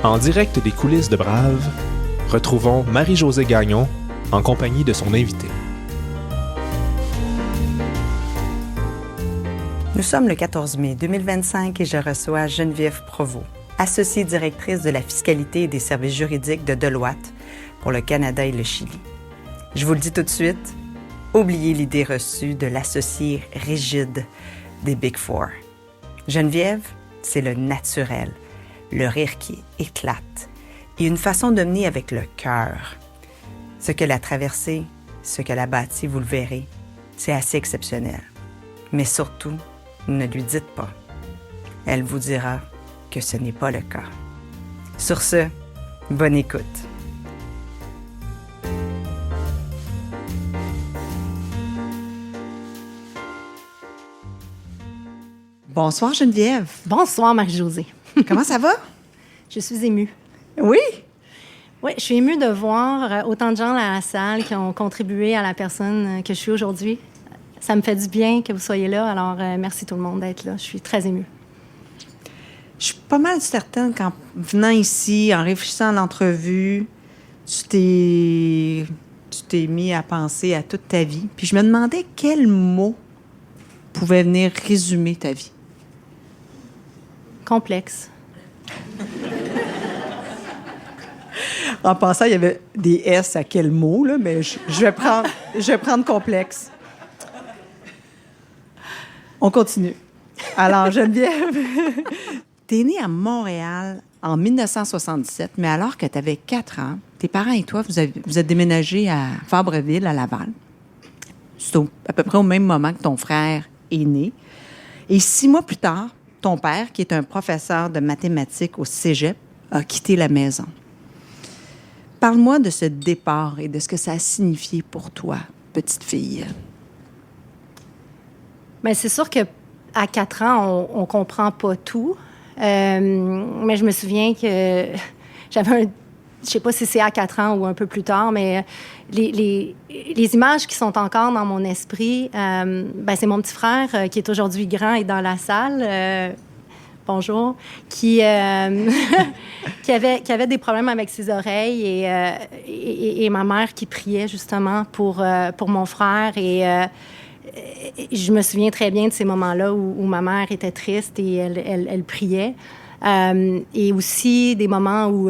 En direct des coulisses de Brave, retrouvons Marie-Josée Gagnon en compagnie de son invité. Nous sommes le 14 mai 2025 et je reçois Geneviève Provost, associée directrice de la fiscalité et des services juridiques de Deloitte pour le Canada et le Chili. Je vous le dis tout de suite, oubliez l'idée reçue de l'associé rigide des Big Four. Geneviève, c'est le naturel, le rire qui éclate et une façon de mener avec le cœur. Ce qu'elle a traversé, ce qu'elle a bâti, vous le verrez, c'est assez exceptionnel. Mais surtout, ne lui dites pas. Elle vous dira que ce n'est pas le cas. Sur ce, bonne écoute. Bonsoir Geneviève. Bonsoir Marie-Josée. Comment ça va? Je suis émue. Oui? Oui, je suis émue de voir autant de gens à la salle qui ont contribué à la personne que je suis aujourd'hui. Ça me fait du bien que vous soyez là, alors merci tout le monde d'être là. Je suis très émue. Je suis pas mal certaine qu'en venant ici, en réfléchissant à l'entrevue, tu t'es mis à penser à toute ta vie. Puis je me demandais quel mot pouvait venir résumer ta vie. Complexe. En passant, il y avait des S à quel mot, là, mais je vais prendre complexe. On continue. Alors, Geneviève, t'es née à Montréal en 1977, mais alors que tu avais 4 ans, tes parents et toi, vous êtes déménagés à Fabreville, à Laval. C'est à peu près au même moment que ton frère est né. Et 6 mois plus tard, ton père, qui est un professeur de mathématiques au cégep, a quitté la maison. Parle-moi de ce départ et de ce que ça a signifié pour toi, petite fille. Bien, c'est sûr qu'à 4 ans, on comprend pas tout. Mais je me souviens que j'avais je sais pas si c'est à 4 ans ou un peu plus tard, mais les images qui sont encore dans mon esprit, c'est mon petit frère qui est aujourd'hui grand et dans la salle. Bonjour, qui avait des problèmes avec ses oreilles et ma mère qui priait justement pour mon frère. Et je me souviens très bien de ces moments-là où ma mère était triste et elle priait. Et aussi des moments où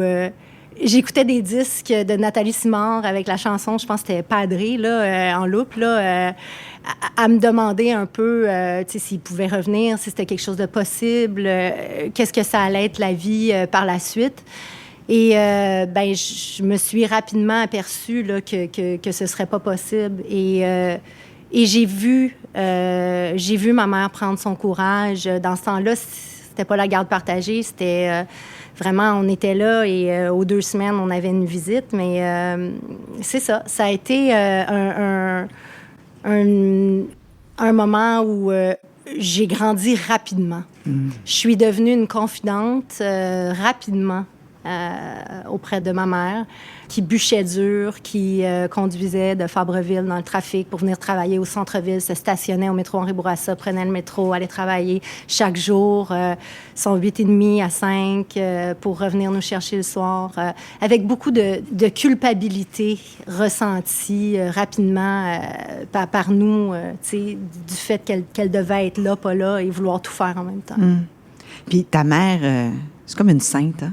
j'écoutais des disques de Nathalie Simard avec la chanson, je pense que c'était Padré, là, en loop, là, à me demander un peu s'il pouvait revenir, si c'était quelque chose de possible, qu'est-ce que ça allait être la vie par la suite. Et je me suis rapidement aperçue là, que ce serait pas possible. Et j'ai vu ma mère prendre son courage. Dans ce temps-là, c'était pas la garde partagée, c'était vraiment, on était là et aux 2 semaines, on avait une visite. Mais c'est ça. Ça a été un moment où j'ai grandi rapidement. Je suis devenue une confidente rapidement auprès de ma mère, qui bûchait dur, qui conduisait de Fabreville dans le trafic pour venir travailler au centre-ville, se stationnait au métro Henri Bourassa, prenait le métro, allait travailler chaque jour, son 8h30 à 5 pour revenir nous chercher le soir, avec beaucoup de culpabilité ressentie rapidement par nous, du fait qu'elle devait être là, pas là, et vouloir tout faire en même temps. Puis ta mère, c'est comme une sainte, hein?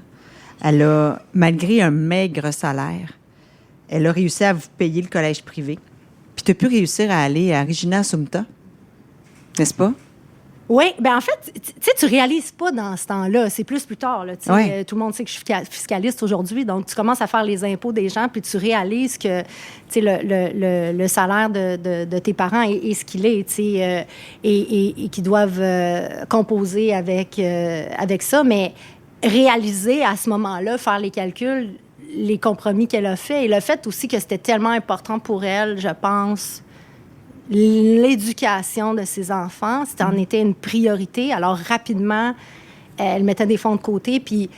Elle a, malgré un maigre salaire, elle a réussi à vous payer le collège privé. Puis tu as pu réussir à aller à Regina Assumpta, n'est-ce pas? Oui, bien en fait, tu sais, tu réalises pas dans ce temps-là. C'est plus tard, là. Ouais. Tout le monde sait que je suis fiscaliste aujourd'hui. Donc, tu commences à faire les impôts des gens, puis tu réalises que, tu sais, le salaire de tes parents est ce qu'il est, tu sais, et qu'ils doivent composer avec ça. Mais réaliser à ce moment-là, faire les calculs, les compromis qu'elle a fait, et le fait aussi que c'était tellement important pour elle, je pense, l'éducation de ses enfants, c'était en était une priorité. Alors, rapidement, elle mettait des fonds de côté, puis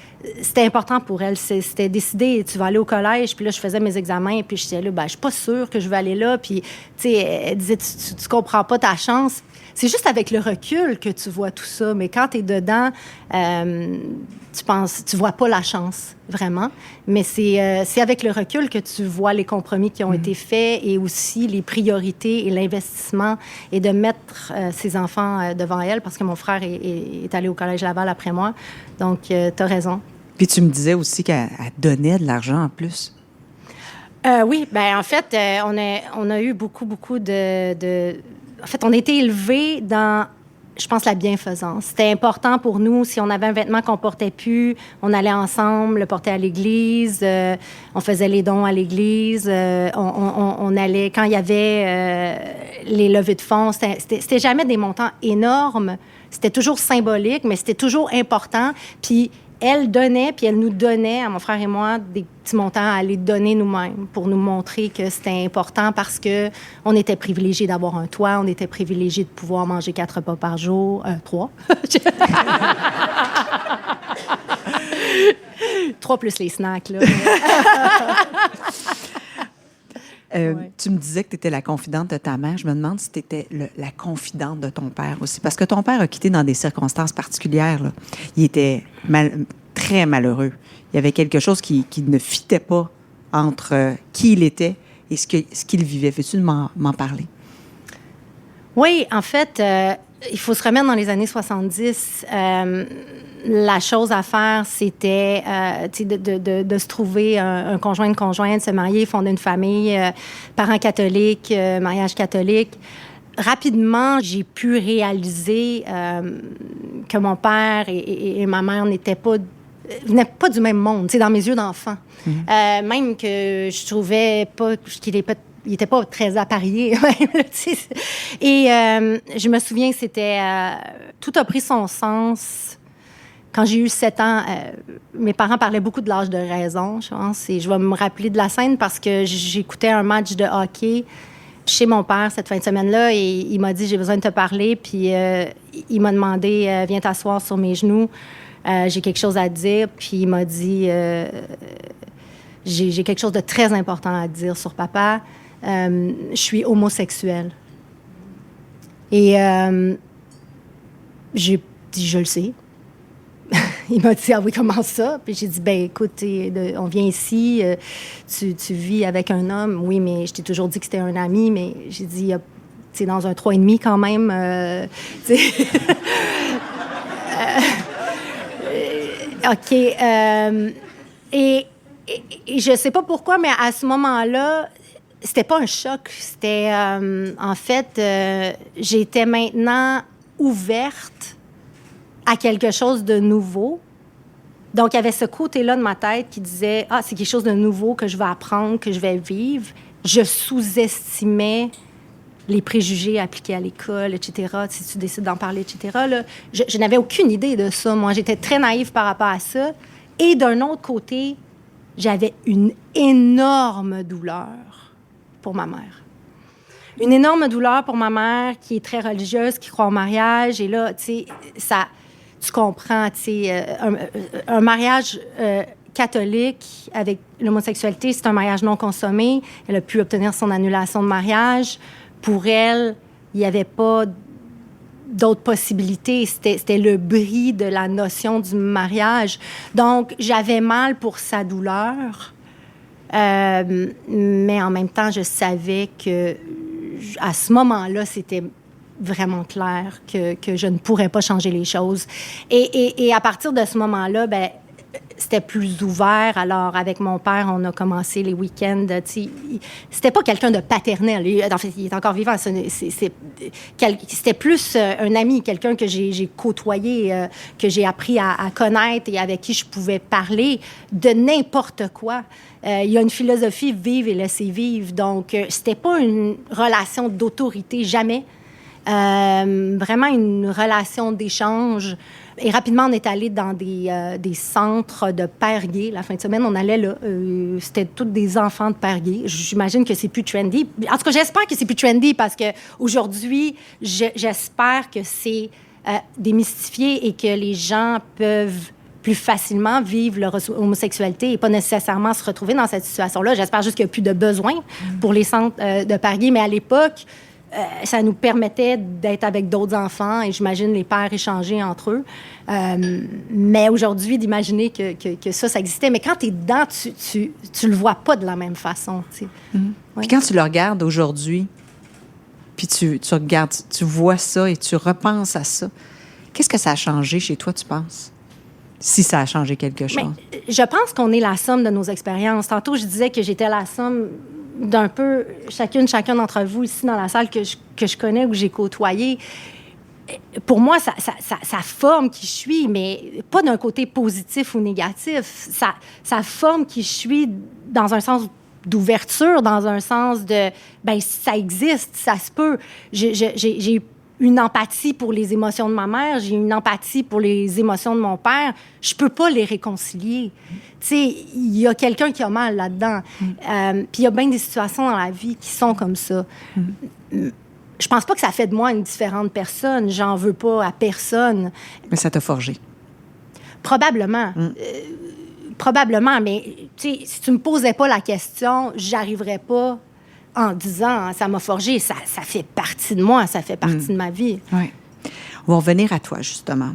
c'était important pour elle. C'était décidé, tu vas aller au collège, puis là, je faisais mes examens, puis j'étais là, je suis pas sûre que je vais aller là, puis, tu sais, elle disait, tu comprends pas ta chance. C'est juste avec le recul que tu vois tout ça, mais quand tu es dedans, tu vois pas la chance, vraiment. Mais c'est avec le recul que tu vois les compromis qui ont été faits et aussi les priorités et l'investissement et de mettre ses enfants devant elle, parce que mon frère est allé au Collège Laval après moi. Donc, tu as raison. Puis tu me disais aussi qu'elle donnait de l'argent en plus. Oui, bien, en fait, on a eu beaucoup de... En fait, on a été élevés dans, je pense, la bienfaisance. C'était important pour nous. Si on avait un vêtement qu'on portait plus, on allait ensemble le porter à l'église. On faisait les dons à l'église. On allait... Quand il y avait les levées de fonds, c'était jamais des montants énormes. C'était toujours symbolique, mais c'était toujours important. Puis elle donnait, puis elle nous donnait, à mon frère et moi, des petits montants à aller donner nous-mêmes pour nous montrer que c'était important parce qu'on était privilégiés d'avoir un toit, on était privilégiés de pouvoir manger 4 repas par jour. 3. 3 plus les snacks, là. Ouais. Tu me disais que tu étais la confidente de ta mère. Je me demande si tu étais la confidente de ton père aussi. Parce que ton père a quitté dans des circonstances particulières, là. Il était très malheureux. Il y avait quelque chose qui ne fitait pas entre qui il était et ce qu'il vivait. Veux-tu m'en parler? Oui, en fait, il faut se remettre dans les années 70. La chose à faire, c'était de se trouver un conjoint, une conjointe, se marier, fonder une famille, parents catholiques, mariage catholique. Rapidement, j'ai pu réaliser que mon père et ma mère venaient pas du même monde, dans mes yeux d'enfant. Mm-hmm. Même que je trouvais pas qu'il n'était pas très apparié. Et je me souviens que c'était... tout a pris son sens. Quand j'ai eu 7 ans, mes parents parlaient beaucoup de l'âge de raison, je pense. Et je vais me rappeler de la scène parce que j'écoutais un match de hockey chez mon père cette fin de semaine-là et il m'a dit « J'ai besoin de te parler ». Puis il m'a demandé « Viens t'asseoir sur mes genoux. J'ai quelque chose à te dire. » Puis il m'a dit « J'ai quelque chose de très important à te dire sur papa. Je suis homosexuelle. » Et j'ai dit « Je le sais. » Il m'a dit « Ah oui, comment ça? » Puis j'ai dit « Ben écoute, on vient ici, tu vis avec un homme. Oui, mais je t'ai toujours dit que c'était un ami. » Mais j'ai dit « Tu es dans un 3,5 quand même. » OK. Et je sais pas pourquoi, mais à ce moment-là, c'était pas un choc. C'était... en fait, j'étais maintenant ouverte à quelque chose de nouveau. Donc, il y avait ce côté-là de ma tête qui disait « Ah, c'est quelque chose de nouveau que je vais apprendre, que je vais vivre. » Je sous-estimais les préjugés appliqués à l'école, etc. Si tu décides d'en parler, etc. Là, je n'avais aucune idée de ça. Moi, j'étais très naïve par rapport à ça. Et d'un autre côté, j'avais une énorme douleur pour ma mère. Une énorme douleur pour ma mère qui est très religieuse, qui croit au mariage. Et là, tu sais, ça... Tu comprends, tu sais, un mariage catholique avec l'homosexualité, c'est un mariage non consommé. Elle a pu obtenir son annulation de mariage. Pour elle, il n'y avait pas d'autres possibilités. C'était le bris de la notion du mariage. Donc, j'avais mal pour sa douleur. Mais en même temps, je savais que à ce moment-là, c'était vraiment clair que je ne pourrais pas changer les choses. Et à partir de ce moment-là, ben c'était plus ouvert. Alors, avec mon père, on a commencé les week-ends. C'était pas quelqu'un de paternel. En fait, il est encore vivant. C'était plus un ami, quelqu'un que j'ai côtoyé, que j'ai appris à connaître et avec qui je pouvais parler de n'importe quoi. Il y a une philosophie « vivre et laisser vivre ». Donc, c'était pas une relation d'autorité, jamais. Vraiment une relation d'échange. Et rapidement, on est allé dans des centres de pères gays. La fin de semaine, on allait là. C'était tous des enfants de pères gays. J'imagine que c'est plus trendy. En tout cas, j'espère que c'est plus trendy parce qu'aujourd'hui, j'espère que c'est démystifié et que les gens peuvent plus facilement vivre leur homosexualité et pas nécessairement se retrouver dans cette situation-là. J'espère juste qu'il n'y a plus de besoin pour les centres de parier, mais à l'époque, ça nous permettait d'être avec d'autres enfants et j'imagine les pères échanger entre eux. Mais aujourd'hui, d'imaginer que ça existait. Mais quand tu es dedans, tu le vois pas de la même façon. Tu sais. Ouais. Puis quand tu le regardes aujourd'hui, puis tu regardes, tu vois ça et tu repenses à ça, qu'est-ce que ça a changé chez toi, tu penses? Si ça a changé quelque chose. Mais, je pense qu'on est la somme de nos expériences. Tantôt, je disais que j'étais la somme d'un peu chacun d'entre vous ici dans la salle que je connais ou que j'ai côtoyé. Pour moi, ça forme qui je suis, mais pas d'un côté positif ou négatif. Ça forme qui je suis dans un sens d'ouverture, dans un sens de, ben ça existe, ça se peut. J'ai une empathie pour les émotions de ma mère, j'ai une empathie pour les émotions de mon père. Je peux pas les réconcilier. Tu sais, il y a quelqu'un qui a mal là-dedans. Puis il y a bien des situations dans la vie qui sont comme ça. Je pense pas que ça fait de moi une différente personne. J'en veux pas à personne. Mais ça t'a forgé. Probablement. Probablement, mais tu sais, si tu me posais pas la question, j'arriverais pas en disant, ça m'a forgé, ça fait partie de moi, ça fait partie de ma vie. Oui. On va revenir à toi, justement.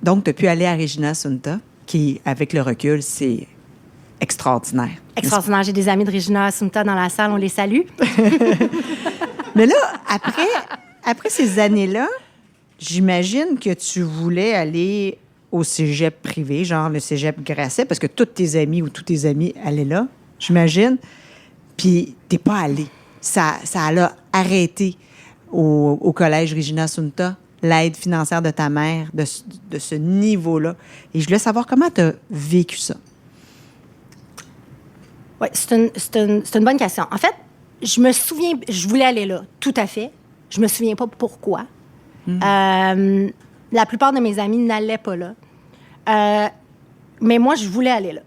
Donc, tu as pu aller à Regina Sunta, qui, avec le recul, c'est extraordinaire. Extraordinaire. J'ai des amis de Regina Sunta dans la salle, on les salue. Mais là, après ces années-là, j'imagine que tu voulais aller au cégep privé, genre le cégep Grasset, parce que tous tes amis ou tous tes amis allaient là, j'imagine. Puis, t'es pas allé. Ça l'a arrêté au collège Regina Sunta, l'aide financière de ta mère, de ce niveau-là. Et je voulais savoir comment tu as vécu ça. Oui, c'est une bonne question. En fait, je me souviens, je voulais aller là, tout à fait. Je me souviens pas pourquoi. La plupart de mes amis n'allaient pas là. Mais moi, je voulais aller là.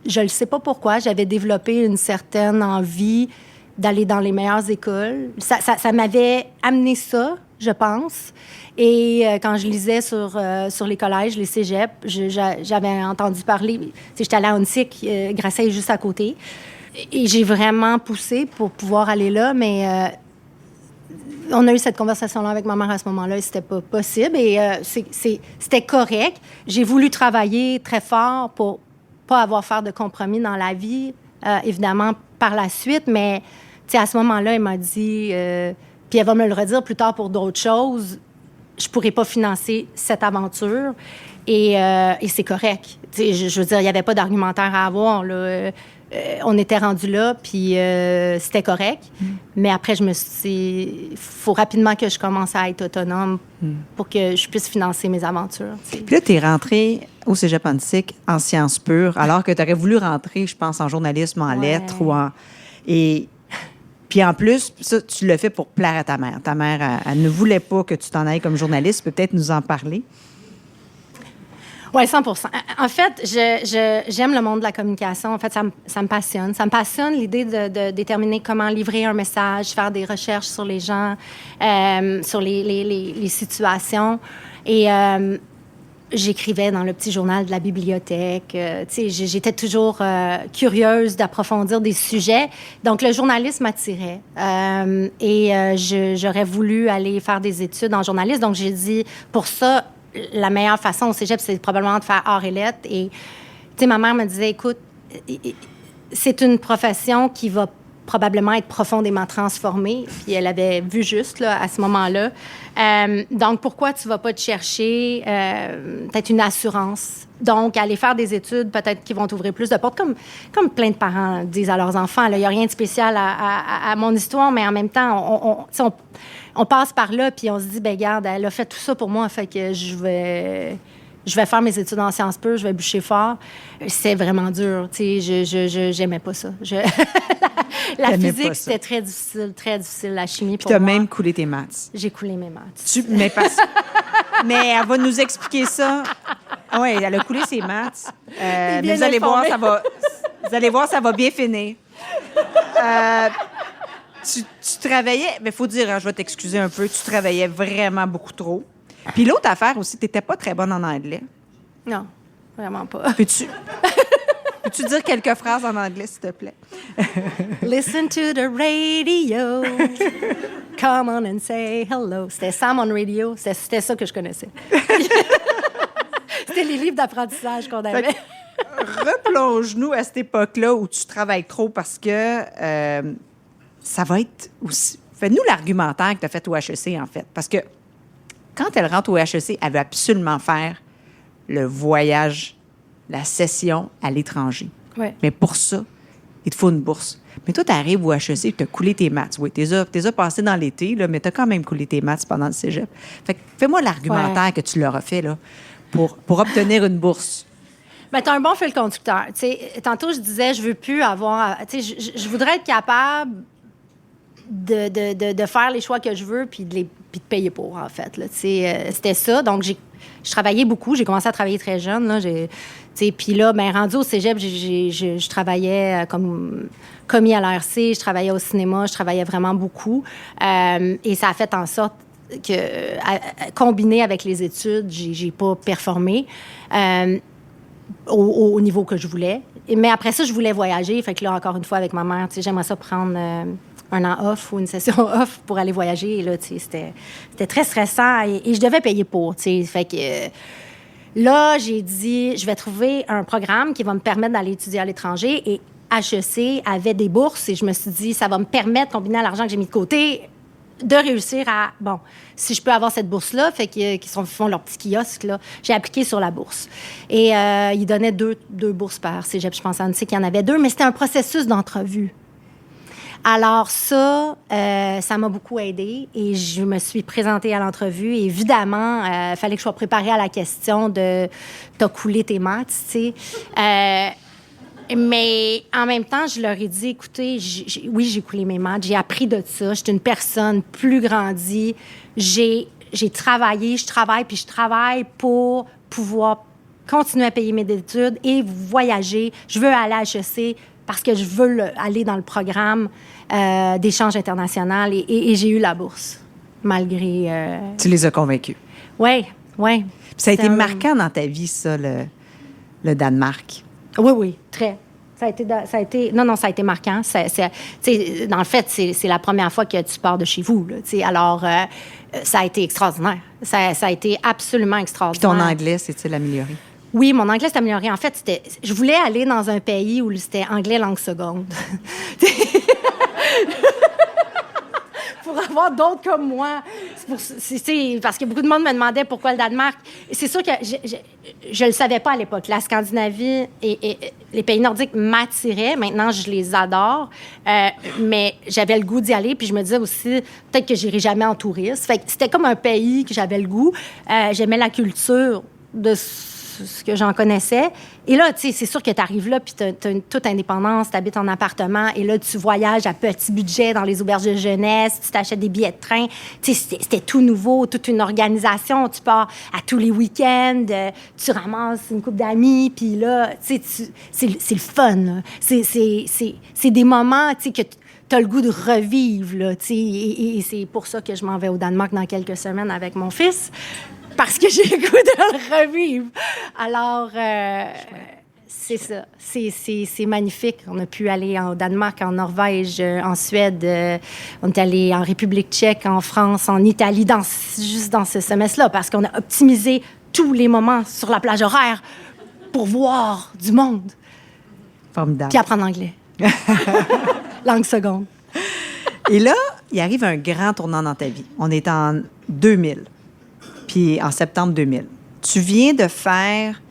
Je ne sais pas pourquoi, j'avais développé une certaine envie d'aller dans les meilleures écoles. Ça m'avait amené ça, je pense. Et quand je lisais sur les collèges, les cégeps, j'avais entendu parler. J'étais allée à Onsic, Grasset est juste à côté. Et j'ai vraiment poussé pour pouvoir aller là, mais on a eu cette conversation-là avec ma mère à ce moment-là et c'était pas possible. Et c'était correct. J'ai voulu travailler très fort pour pas avoir à faire de compromis dans la vie, évidemment, par la suite. Mais, tu sais, à ce moment-là, elle m'a dit, puis elle va me le redire plus tard pour d'autres choses, je pourrais pas financer cette aventure. Et c'est correct. Tu sais, je veux dire, il n'y avait pas d'argumentaire à avoir, là. On était rendu là, puis c'était correct. Mais après, je me suis dit, il faut rapidement que je commence à être autonome pour que je puisse financer mes aventures. T'sais. Puis là, tu es rentrée au Cégep Onsic en sciences pures, alors que tu aurais voulu rentrer, je pense, en journalisme, en lettres ou en... Et puis en plus, ça, tu l'as fait pour plaire à ta mère. Ta mère, elle ne voulait pas que tu t'en ailles comme journaliste. Peut-être nous en parler. Oui, 100%. En fait, j'aime le monde de la communication. En fait, ça me passionne. Ça me passionne l'idée de déterminer comment livrer un message, faire des recherches sur les gens, sur les situations. Et j'écrivais dans le petit journal de la bibliothèque. Tu sais, j'étais toujours curieuse d'approfondir des sujets. Donc, le journalisme m'attirait. J'aurais voulu aller faire des études en journalisme. Donc, j'ai dit, pour ça, la meilleure façon au cégep, c'est probablement de faire arts et lettres. Et, tu sais, ma mère me disait, écoute, c'est une profession qui va probablement être profondément transformée. Puis elle avait vu juste, là, à ce moment-là. Donc, pourquoi tu vas pas te chercher peut-être une assurance? Donc, aller faire des études, peut-être qui vont t'ouvrir plus de portes, comme plein de parents disent à leurs enfants. Il n'y a rien de spécial à mon histoire, mais en même temps, on passe par là, puis on se dit, ben garde, elle a fait tout ça pour moi, fait que je vais faire mes études en sciences pures, je vais bûcher fort. C'est vraiment dur, tu sais, j'aimais pas ça. La physique, c'était très difficile, la chimie pour moi. Puis t'as même coulé tes maths. J'ai coulé mes maths. Mais elle va nous expliquer ça. Oui, elle a coulé ses maths. Mais vous allez voir, ça va bien finir. tu travaillais, mais il faut dire, hein, je vais t'excuser un peu, tu travaillais vraiment beaucoup trop. Puis l'autre affaire aussi, tu n'étais pas très bonne en anglais. Non, vraiment pas. Peux-tu dire quelques phrases en anglais, s'il te plaît? Listen to the radio. Come on and say hello. C'était Sam on Radio. C'était ça que je connaissais. C'était les livres d'apprentissage qu'on avait. Replonge-nous à cette époque-là où tu travailles trop parce que ça va être aussi... Fais-nous l'argumentaire que tu as fait au HEC, en fait. Parce que quand elle rentre au HEC, elle veut absolument faire le voyage, la session à l'étranger. Ouais. Mais pour ça, il te faut une bourse. Mais toi, tu arrives au HEC, tu as coulé tes maths. Oui, tu les as passées dans l'été, là, mais tu as quand même coulé tes maths pendant le cégep. Fait que fais-moi l'argumentaire que tu leur as fait là, pour obtenir une bourse. Ben, tu as un bon fil conducteur. T'sais, tantôt, je disais, je veux plus avoir... Je voudrais être capable de faire les choix que je veux puis de payer pour, en fait. C'était ça. Donc, je travaillais beaucoup. J'ai commencé à travailler très jeune. Là, puis là, ben, rendu au cégep, je travaillais comme commis à l'ARC, je travaillais au cinéma, je travaillais vraiment beaucoup. Et ça a fait en sorte que, combiné avec les études, j'ai pas performé au niveau que je voulais. Mais après ça, je voulais voyager. Fait que là, encore une fois, avec ma mère, j'aimerais ça prendre un an off ou une session off pour aller voyager. Et là, c'était très stressant et je devais payer pour. Fait que là, j'ai dit, je vais trouver un programme qui va me permettre d'aller étudier à l'étranger. Et HEC avait des bourses et je me suis dit, ça va me permettre, combiner l'argent que j'ai mis de côté, de réussir à, bon, si je peux avoir cette bourse-là, fait qu'ils font leur petit kiosque, là, j'ai appliqué sur la bourse. Et ils donnaient deux bourses par cégep. Je pense qu'il y en avait 2, mais c'était un processus d'entrevue. Alors ça m'a beaucoup aidée et je me suis présentée à l'entrevue. Et évidemment, il fallait que je sois préparée à la question de « t'as coulé tes maths », tu sais. Mais en même temps, je leur ai dit, écoutez, oui, j'ai coulé mes maths, j'ai appris de ça, j'étais une personne plus grandie, j'ai travaillé, je travaille pour pouvoir continuer à payer mes études et voyager. Je veux aller à HEC parce que je veux aller dans le programme d'échange international et j'ai eu la bourse, malgré... Tu les as convaincus. Oui. Ça a été marquant dans ta vie, ça, le Danemark. Oui, très. Ça a été marquant. Dans le fait, c'est la première fois que tu pars de chez vous. Là, alors, ça a été extraordinaire. Ça a été absolument extraordinaire. Puis ton anglais, s'est-il amélioré? Oui, mon anglais s'est amélioré. En fait, je voulais aller dans un pays où c'était anglais langue seconde. Pour avoir d'autres comme moi. Parce que beaucoup de monde me demandait pourquoi le Danemark. C'est sûr que je le savais pas à l'époque. La Scandinavie et les pays nordiques m'attiraient. Maintenant, je les adore. Mais j'avais le goût d'y aller. Puis je me disais aussi, peut-être que j'irai jamais en tourisme. Fait que c'était comme un pays que j'avais le goût. J'aimais la culture de ce que j'en connaissais. Et là, tu sais, c'est sûr que tu arrives là, puis tu as une toute indépendance, tu habites en appartement, et là, tu voyages à petit budget dans les auberges de jeunesse, tu t'achètes des billets de train. Tu sais, c'était tout nouveau, toute une organisation. Tu pars à tous les week-ends, tu ramasses une couple d'amis, puis là, tu sais, c'est le fun, là. C'est des moments, tu sais, que tu as le goût de revivre, là, tu sais, et c'est pour ça que je m'en vais au Danemark dans quelques semaines avec mon fils. Parce que j'ai le goût de le revivre. Alors, c'est ça. C'est magnifique. On a pu aller au Danemark, en Norvège, en Suède. On est allé en République tchèque, en France, en Italie, juste dans ce semestre-là, parce qu'on a optimisé tous les moments sur la plage horaire pour voir du monde. Formidable. Puis apprendre l'anglais. Langue seconde. Et là, il arrive un grand tournant dans ta vie. On est en 2000. Puis en septembre 2000. Tu viens de faire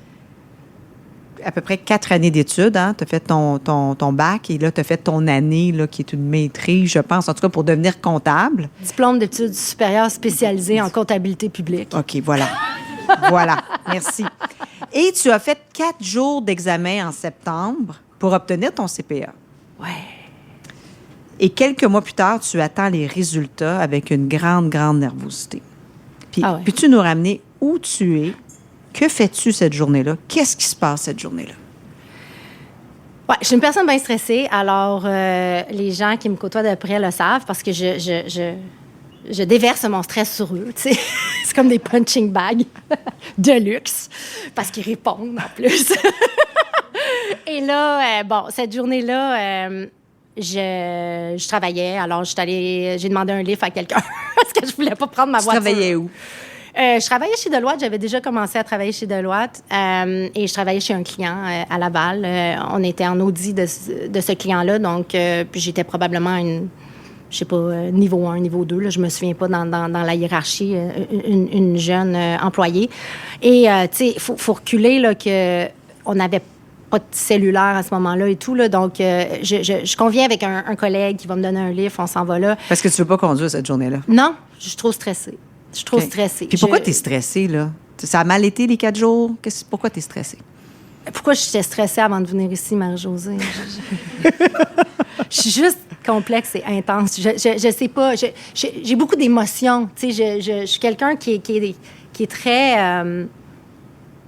à peu près 4 années d'études. Hein? Tu as fait ton bac et là, tu as fait ton année là, qui est une maîtrise, je pense, en tout cas pour devenir comptable. Diplôme d'études supérieures spécialisées en comptabilité publique. OK, voilà. Voilà, merci. Et tu as fait 4 jours d'examen en septembre pour obtenir ton CPA. Ouais. Et quelques mois plus tard, tu attends les résultats avec une grande, grande nervosité. Puis, peux-tu nous ramener où tu es? Que fais-tu cette journée-là? Qu'est-ce qui se passe cette journée-là? Ouais, je suis une personne bien stressée. Alors, les gens qui me côtoient de près le savent parce que je déverse mon stress sur eux, tu sais. C'est comme des punching bags de luxe parce qu'ils répondent en plus. Et là, cette journée-là, je travaillais. Alors, j'ai demandé un livre à quelqu'un parce que je voulais pas prendre ma voiture. Tu travaillais où? Je travaillais chez Deloitte. J'avais déjà commencé à travailler chez Deloitte et je travaillais chez un client à Laval. On était en audit de ce client-là, donc puis j'étais probablement je sais pas, niveau 1, niveau 2, là, je me souviens pas dans la hiérarchie, une jeune employée. Et, tu sais, faut reculer, là, qu'on n'avait pas de cellulaire à ce moment-là et tout, là, donc je conviens avec un collègue qui va me donner un livre, on s'en va là. Parce que tu veux pas conduire cette journée-là? Non, je suis trop stressée. Je suis trop stressée. Puis pourquoi tu es stressée, là? Ça a mal été les 4 jours? Pourquoi tu es stressée? Pourquoi j'étais stressée avant de venir ici, Marie-Josée? Je suis juste complexe et intense. Je sais pas. J'ai beaucoup d'émotions. Tu sais, je suis quelqu'un qui est très...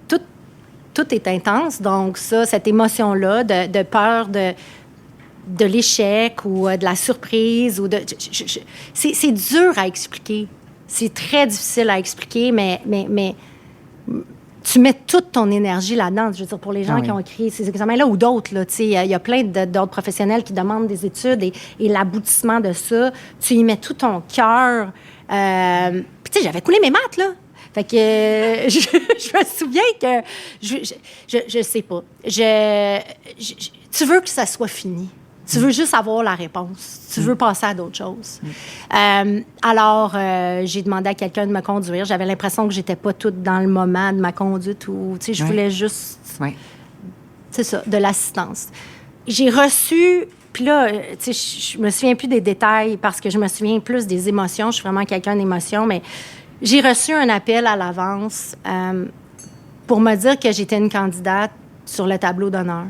tout est intense. Donc ça, cette émotion-là de peur de l'échec ou de la surprise ou c'est dur à expliquer. C'est très difficile à expliquer, mais tu mets toute ton énergie là-dedans. Je veux dire, pour les gens qui ont écrit ces examens-là ou d'autres, là, tu sais, il y a plein d'autres professionnels qui demandent des études et l'aboutissement de ça, tu y mets tout ton cœur. Puis, tu sais, j'avais coulé mes maths, là. Fait que je me souviens que je sais pas. Tu veux que ça soit fini. Tu veux juste avoir la réponse. Tu veux passer à d'autres choses. Alors, j'ai demandé à quelqu'un de me conduire. J'avais l'impression que j'étais pas toute dans le moment de ma conduite ou, tu sais, je voulais juste, c'est ça, de l'assistance. J'ai reçu, puis là, tu sais, je me souviens plus des détails parce que je me souviens plus des émotions. Je suis vraiment quelqu'un d'émotion, mais j'ai reçu un appel à l'avance pour me dire que j'étais une candidate sur le tableau d'honneur.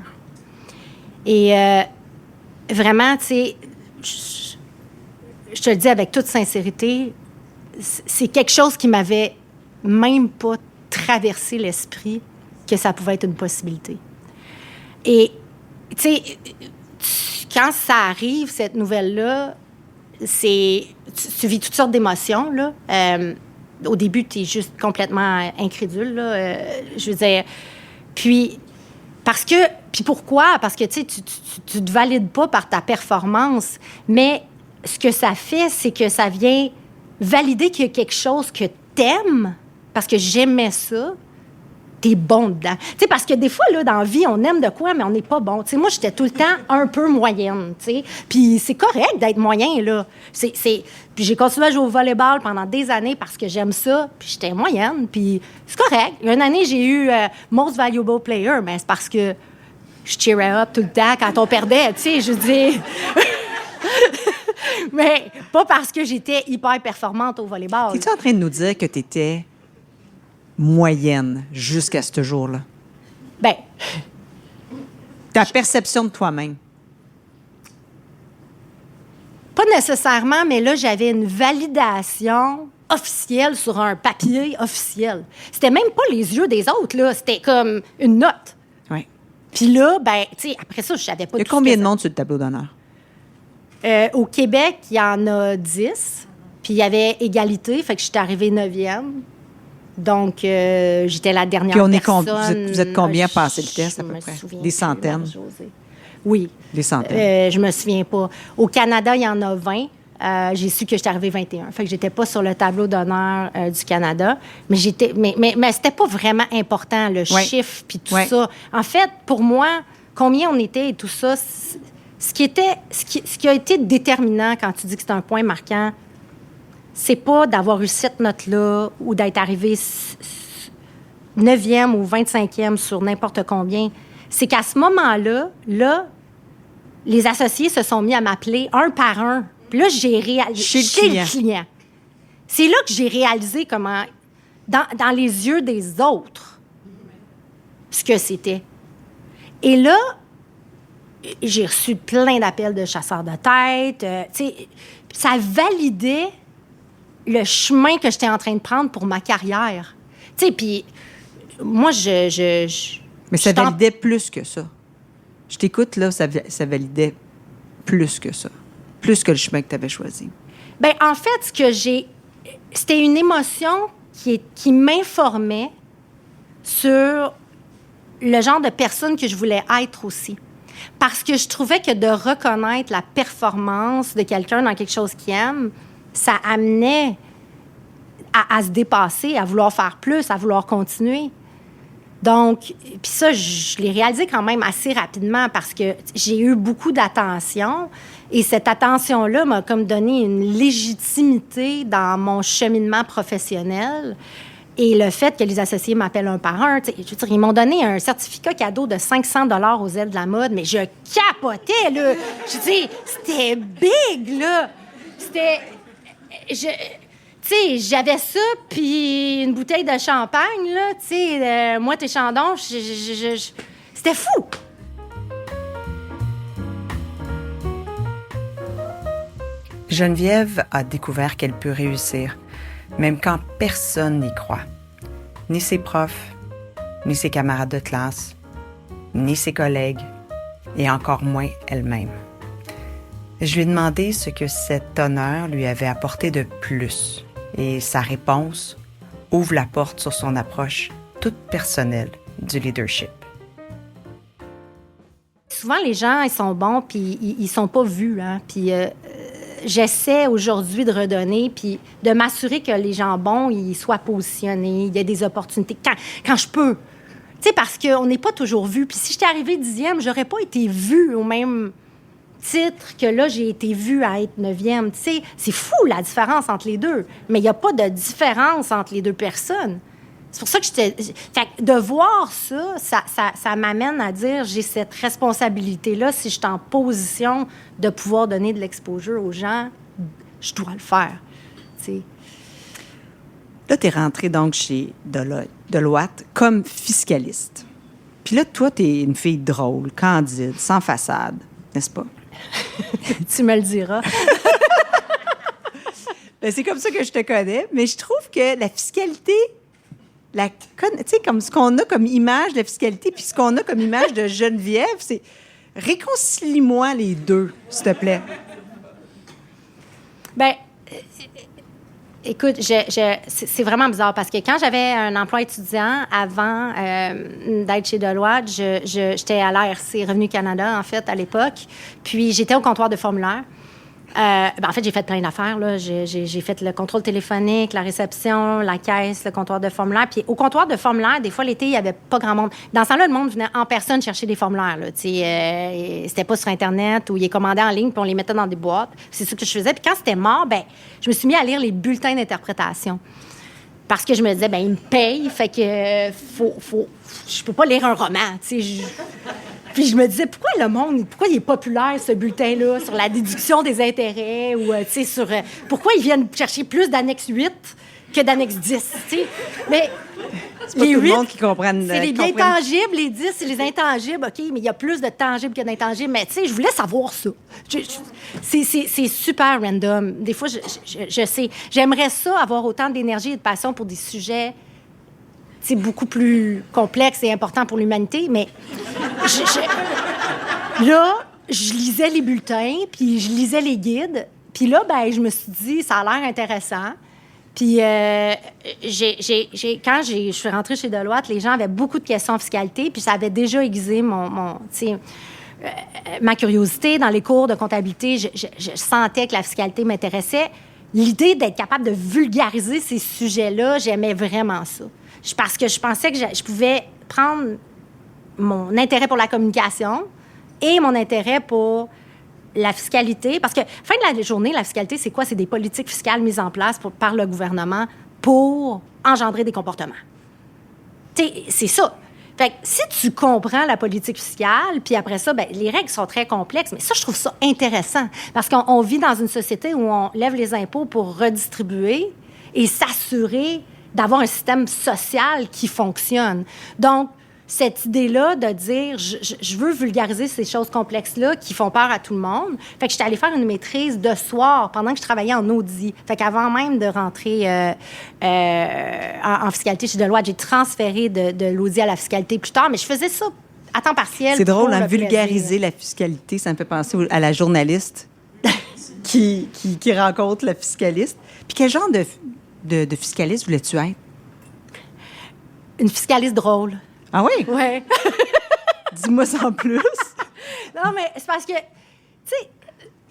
Et vraiment, tu sais, je te le dis avec toute sincérité, c'est quelque chose qui m'avait même pas traversé l'esprit que ça pouvait être une possibilité. Et, tu sais, quand ça arrive, cette nouvelle-là, tu vis toutes sortes d'émotions, là. Au début, tu es juste complètement incrédule, là. Je veux dire, puis pourquoi? Parce que, tu sais, tu te valides pas par ta performance, mais ce que ça fait, c'est que ça vient valider qu'il y a quelque chose que t'aimes, parce que j'aimais ça, t'es bon dedans. Tu sais, parce que des fois, là, dans la vie, on aime de quoi, mais on n'est pas bon. Tu sais, moi, j'étais tout le temps un peu moyenne, tu sais. Puis c'est correct d'être moyen, là. Puis j'ai continué à jouer au volleyball pendant des années parce que j'aime ça, puis j'étais moyenne, puis c'est correct. Une année, j'ai eu Most Valuable Player, mais c'est parce que je cheerais up tout le temps quand on perdait, tu sais, je dis... mais pas parce que j'étais hyper performante au volleyball. Es-tu en train de nous dire que tu étais moyenne jusqu'à ce jour-là? Bien... Ta perception de toi-même? Pas nécessairement, mais là, j'avais une validation officielle sur un papier officiel. C'était même pas les yeux des autres, là. C'était comme une note. Oui. Puis là, ben, tu sais, après ça, je savais pas. Il y a combien de monde sur le tableau d'honneur? Au Québec, il y en a 10. Puis il y avait égalité, fait que j'étais arrivée 9e. Donc, j'étais la dernière personne. Vous êtes combien à passer le test, à peu près? Des centaines? Oui. Des centaines? Je me souviens pas. Au Canada, il y en a 20. J'ai su que j'étais arrivée 21. Fait que j'étais pas sur le tableau d'honneur du Canada. Mais c'était pas vraiment important, le chiffre puis tout ça. En fait, pour moi, combien on était et tout ça, ce qui a été déterminant quand tu dis que c'est un point marquant, c'est pas d'avoir eu cette note-là ou d'être arrivé 9e ou 25e sur n'importe combien. C'est qu'à ce moment-là, les associés se sont mis à m'appeler un par un. Puis là, j'ai réalisé... Chez le client. C'est là que j'ai réalisé comment, dans les yeux des autres, ce que c'était. Et là, j'ai reçu plein d'appels de chasseurs de tête. Tu sais, ça validait le chemin que j'étais en train de prendre pour ma carrière. Tu sais, puis moi, Mais ça validait plus que ça. Je t'écoute, là, ça validait plus que ça. Plus que le chemin que tu avais choisi. Bien, en fait, c'était une émotion qui m'informait sur le genre de personne que je voulais être aussi. Parce que je trouvais que de reconnaître la performance de quelqu'un dans quelque chose qu'il aime, ça amenait à se dépasser, à vouloir faire plus, à vouloir continuer. Donc, puis ça, je l'ai réalisé quand même assez rapidement parce que j'ai eu beaucoup d'attention et cette attention-là m'a comme donné une légitimité dans mon cheminement professionnel. Et le fait que les associés m'appellent un par un, je veux dire, ils m'ont donné un certificat cadeau de 500 $ aux ailes de la mode, mais je capotais, là. Je dis, c'était big, là. C'était... Tu sais, j'avais ça, puis une bouteille de champagne, là. Tu sais, moi, tes chandons, c'était fou! Geneviève a découvert qu'elle peut réussir, même quand personne n'y croit. Ni ses profs, ni ses camarades de classe, ni ses collègues, et encore moins elle-même. Je lui ai demandé ce que cet honneur lui avait apporté de plus, et sa réponse ouvre la porte sur son approche toute personnelle du leadership. Souvent, les gens, ils sont bons, puis ils sont pas vus, hein, puis... J'essaie aujourd'hui de redonner puis de m'assurer que les gens bons, ils soient positionnés, il y a des opportunités quand je peux. Tu sais, parce qu'on n'est pas toujours vu. Puis si j'étais arrivée 10e, j'aurais pas été vue au même titre que là, j'ai été vue à être 9e. Tu sais, c'est fou la différence entre les deux. Mais il n'y a pas de différence entre les deux personnes. C'est pour ça que fait que de voir ça m'amène à dire j'ai cette responsabilité-là. Si je suis en position de pouvoir donner de l'exposure aux gens, je dois le faire. T'sais. Là, tu es rentrée donc chez Deloitte comme fiscaliste. Puis là, toi, tu es une fille drôle, candide, sans façade, n'est-ce pas? Tu me le diras. Ben, c'est comme ça que je te connais, mais je trouve que la fiscalité... Tu sais, comme ce qu'on a comme image de la fiscalité puis ce qu'on a comme image de Geneviève, c'est... Réconcilie-moi les deux, s'il te plaît. Bien, écoute, c'est vraiment bizarre parce que quand j'avais un emploi étudiant avant d'être chez Deloitte, j'étais à l'ARC, Revenu Canada, en fait, à l'époque. Puis j'étais au comptoir de formulaire. En fait, j'ai fait plein d'affaires. Là. J'ai fait le contrôle téléphonique, la réception, la caisse, le comptoir de formulaire. Puis au comptoir de formulaire, des fois, l'été, il n'y avait pas grand monde. Dans ce temps-là, le monde venait en personne chercher des formulaires. C'était pas sur Internet ou ils les commandaient en ligne puis on les mettait dans des boîtes. C'est ça que je faisais. Puis quand c'était mort, je me suis mis à lire les bulletins d'interprétation. Parce que je me disais, ils me payent, fait que je peux pas lire un roman, tu sais. Puis je me disais, pourquoi il est populaire, ce bulletin-là, sur la déduction des intérêts ou, tu sais, pourquoi ils viennent chercher plus d'annexe 8 que d'annexe 10, tu sais. Mais c'est pas tout le monde qui comprenne. C'est les biens tangibles, les 10, c'est les intangibles, OK, mais il y a plus de tangibles que d'intangibles. Mais, tu sais, je voulais savoir ça. C'est super random. Des fois, je sais. J'aimerais ça, avoir autant d'énergie et de passion pour des sujets, tu sais, beaucoup plus complexes et importants pour l'humanité, mais là, je lisais les bulletins, puis je lisais les guides, puis là, je me suis dit, ça a l'air intéressant. Puis, quand je suis rentrée chez Deloitte, les gens avaient beaucoup de questions en fiscalité, puis ça avait déjà aiguisé ma curiosité. Dans les cours de comptabilité, je sentais que la fiscalité m'intéressait. L'idée d'être capable de vulgariser ces sujets-là, j'aimais vraiment ça. Parce que je pensais que je pouvais prendre mon intérêt pour la communication et mon intérêt pour la fiscalité, parce que, fin de la journée, la fiscalité, c'est quoi? C'est des politiques fiscales mises en place par le gouvernement pour engendrer des comportements. C'est ça. Fait que si tu comprends la politique fiscale, puis après ça, les règles sont très complexes, mais ça, je trouve ça intéressant, parce qu'on vit dans une société où on lève les impôts pour redistribuer et s'assurer d'avoir un système social qui fonctionne. Donc, cette idée-là de dire je veux vulgariser ces choses complexes-là qui font peur à tout le monde. Fait que j'étais allée faire une maîtrise de soir pendant que je travaillais en audit. Fait qu'avant même de rentrer en fiscalité chez Deloitte, j'ai transféré de l'audit à la fiscalité plus tard, mais je faisais ça à temps partiel. C'est drôle, pour le vulgariser la fiscalité, ça me fait penser à la journaliste qui rencontre la fiscaliste. Puis quel genre de fiscaliste voulais-tu être? Une fiscaliste drôle. Ah oui? Ouais. Dis-moi ça en plus. Non, mais c'est parce que, tu sais,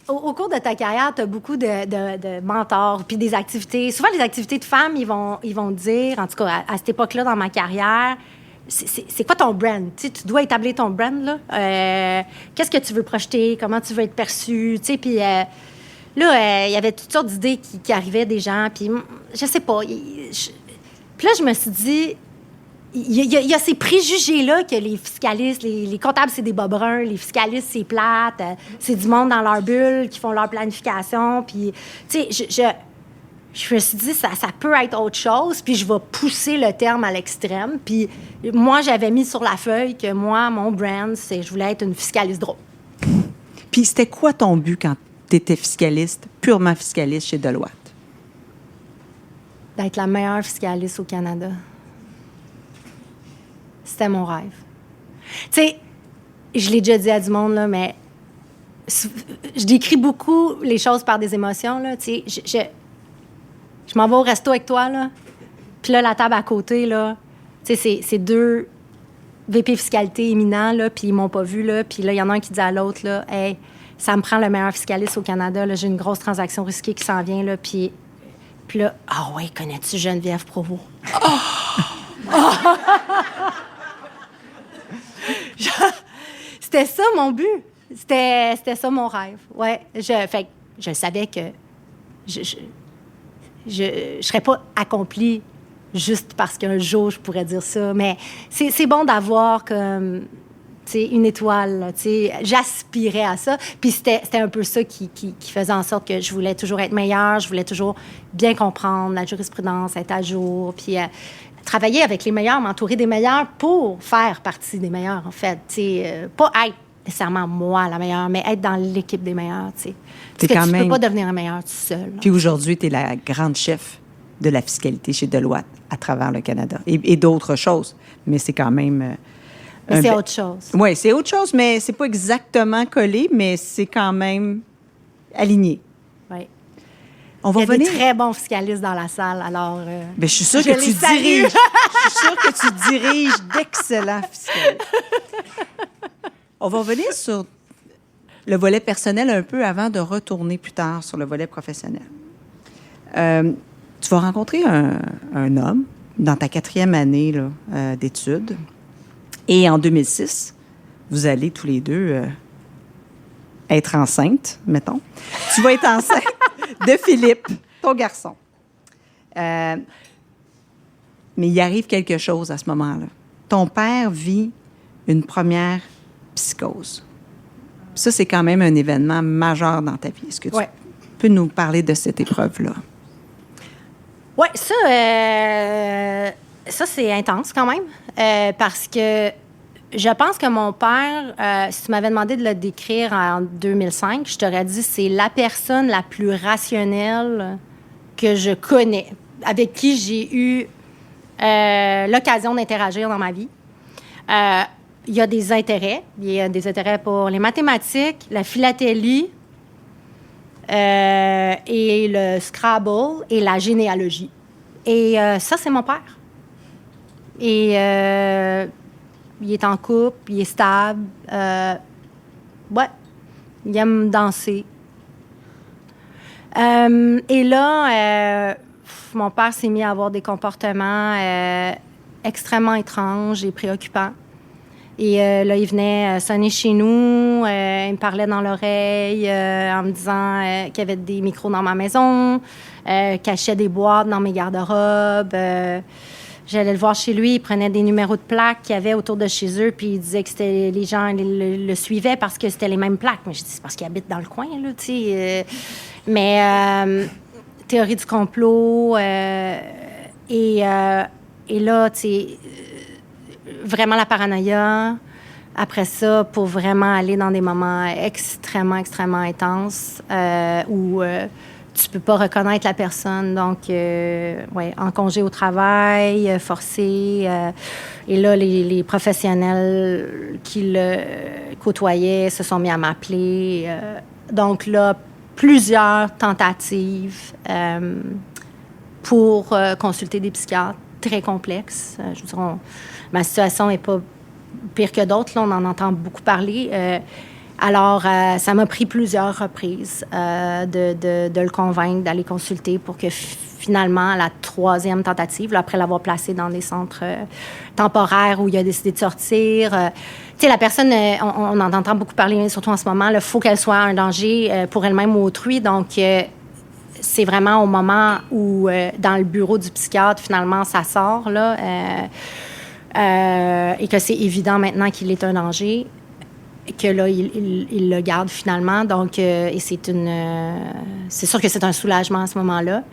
au cours de ta carrière, tu as beaucoup de mentors, puis des activités. Souvent, les activités de femmes, ils vont dire, en tout cas, à cette époque-là, dans ma carrière, c'est quoi ton brand? Tu sais, tu dois établir ton brand, là. Qu'est-ce que tu veux projeter? Comment tu veux être perçu? Tu sais, puis là, il y avait toutes sortes d'idées qui arrivaient des gens, puis je sais pas. Puis là, je me suis dit, il y a ces préjugés-là que les fiscalistes, les comptables, c'est des bas bruns, les fiscalistes, c'est plate, c'est du monde dans leur bulle qui font leur planification. Puis, tu sais, je me suis dit, ça peut être autre chose, puis je vais pousser le terme à l'extrême. Puis moi, j'avais mis sur la feuille que moi, mon brand, c'est je voulais être une fiscaliste drôle. Puis c'était quoi ton but quand tu étais fiscaliste, purement fiscaliste chez Deloitte? D'être la meilleure fiscaliste au Canada. C'était mon rêve. Tu sais, je l'ai déjà dit à du monde, là, mais je décris beaucoup les choses par des émotions, là. Tu sais, je m'en vais au resto avec toi, là. Puis là, la table à côté, là, tu sais, c'est deux VP fiscalité éminents, là, puis ils m'ont pas vu, là. Puis là, il y en a un qui dit à l'autre, là, « Hey, ça me prend le meilleur fiscaliste au Canada, là. J'ai une grosse transaction risquée qui s'en vient, là. » Puis là, « Ah ouais, connais-tu Geneviève Provost? » C'était ça mon but. C'était ça mon rêve. Ouais. Fait que je savais que je serais pas accomplie juste parce qu'un jour je pourrais dire ça. Mais c'est bon d'avoir comme une étoile. Là, j'aspirais à ça. Puis c'était un peu ça qui faisait en sorte que je voulais toujours être meilleure. Je voulais toujours bien comprendre la jurisprudence, être à jour. Puis travailler avec les meilleurs, m'entourer des meilleurs pour faire partie des meilleurs, en fait. Pas être nécessairement moi la meilleure, mais être dans l'équipe des meilleurs. Parce que tu ne peux pas devenir un meilleur tout seul. Puis aujourd'hui, tu es la grande chef de la fiscalité chez Deloitte à travers le Canada. Et d'autres choses. Mais c'est quand même... mais c'est autre chose. Oui, c'est autre chose, mais c'est pas exactement collé, mais c'est quand même aligné. Oui. Il y a des très bons fiscalistes dans la salle, alors... Bien, je suis sûre que tu diriges. Je suis sûre que tu diriges d'excellents fiscalistes. On va revenir sur le volet personnel un peu avant de retourner plus tard sur le volet professionnel. Tu vas rencontrer un homme dans ta 4e année là, d'études. Et en 2006, vous allez tous les deux être enceinte, mettons. Tu vas être enceinte de Philippe, ton garçon. Mais il arrive quelque chose à ce moment-là. Ton père vit une première psychose. Ça, c'est quand même un événement majeur dans ta vie. Est-ce que tu peux nous parler de cette épreuve-là? Oui, ça c'est intense quand même, parce que je pense que mon père, si tu m'avais demandé de le décrire en 2005, je t'aurais dit c'est la personne la plus rationnelle que je connais, avec qui j'ai eu l'occasion d'interagir dans ma vie. Il y a des intérêts. Il y a des intérêts pour les mathématiques, la philatélie, et le Scrabble et la généalogie. Et ça, c'est mon père. Et il est en couple, il est stable. Ouais, il aime danser. Et là, mon père s'est mis à avoir des comportements extrêmement étranges et préoccupants. Et là, il venait sonner chez nous, il me parlait dans l'oreille en me disant qu'il y avait des micros dans ma maison, cachait des boîtes dans mes garde-robes. J'allais le voir chez lui, il prenait des numéros de plaques qu'il y avait autour de chez eux, puis il disait que c'était, les gens le suivaient parce que c'était les mêmes plaques. Mais je dis, c'est parce qu'il habite dans le coin, là, tu sais. Mais théorie du complot, et là, tu sais, vraiment la paranoïa. Après ça, pour vraiment aller dans des moments extrêmement, extrêmement intenses où tu peux pas reconnaître la personne. Donc, ouais, en congé au travail, forcé. Et là, les professionnels qui le côtoyaient se sont mis à m'appeler. Donc là, plusieurs tentatives pour consulter des psychiatres très complexes. Je veux dire, ma situation n'est pas pire que d'autres. Là, on en entend beaucoup parler. Alors, ça m'a pris plusieurs reprises de le convaincre d'aller consulter pour que finalement, à la 3e tentative, là, après l'avoir placé dans des centres temporaires où il a décidé de sortir, tu sais, la personne, on en entend beaucoup parler, surtout en ce moment, il faut qu'elle soit un danger pour elle-même ou autrui. Donc, c'est vraiment au moment où, dans le bureau du psychiatre, finalement, ça sort, là, et que c'est évident maintenant qu'il est un danger, que là, il le garde finalement. Donc, et c'est sûr que c'est un soulagement à ce moment-là.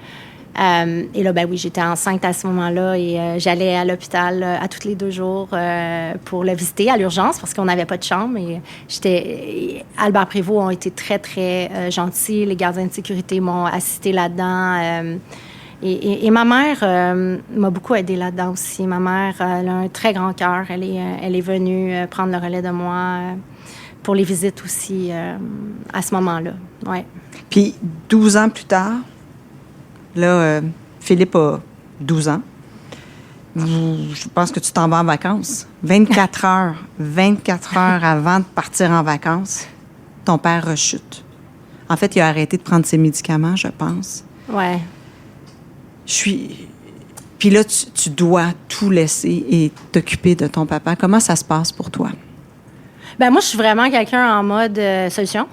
Et là, ben oui, j'étais enceinte à ce moment-là et j'allais à l'hôpital à tous les 2 jours pour le visiter à l'urgence parce qu'on n'avait pas de chambre. Et Albert Prévost ont été très, très gentils. Les gardiens de sécurité m'ont assisté là-dedans. Et ma mère m'a beaucoup aidée là-dedans aussi. Ma mère, elle a un très grand cœur. Elle est venue prendre le relais de moi pour les visites aussi à ce moment-là. Ouais. Puis 12 ans plus tard, là, Philippe a 12 ans. Je pense que tu t'en vas en vacances. 24 heures avant de partir en vacances, ton père rechute. En fait, il a arrêté de prendre ses médicaments, je pense. Ouais. Puis là, tu dois tout laisser et t'occuper de ton papa. Comment ça se passe pour toi? Ben moi, je suis vraiment quelqu'un en mode solution.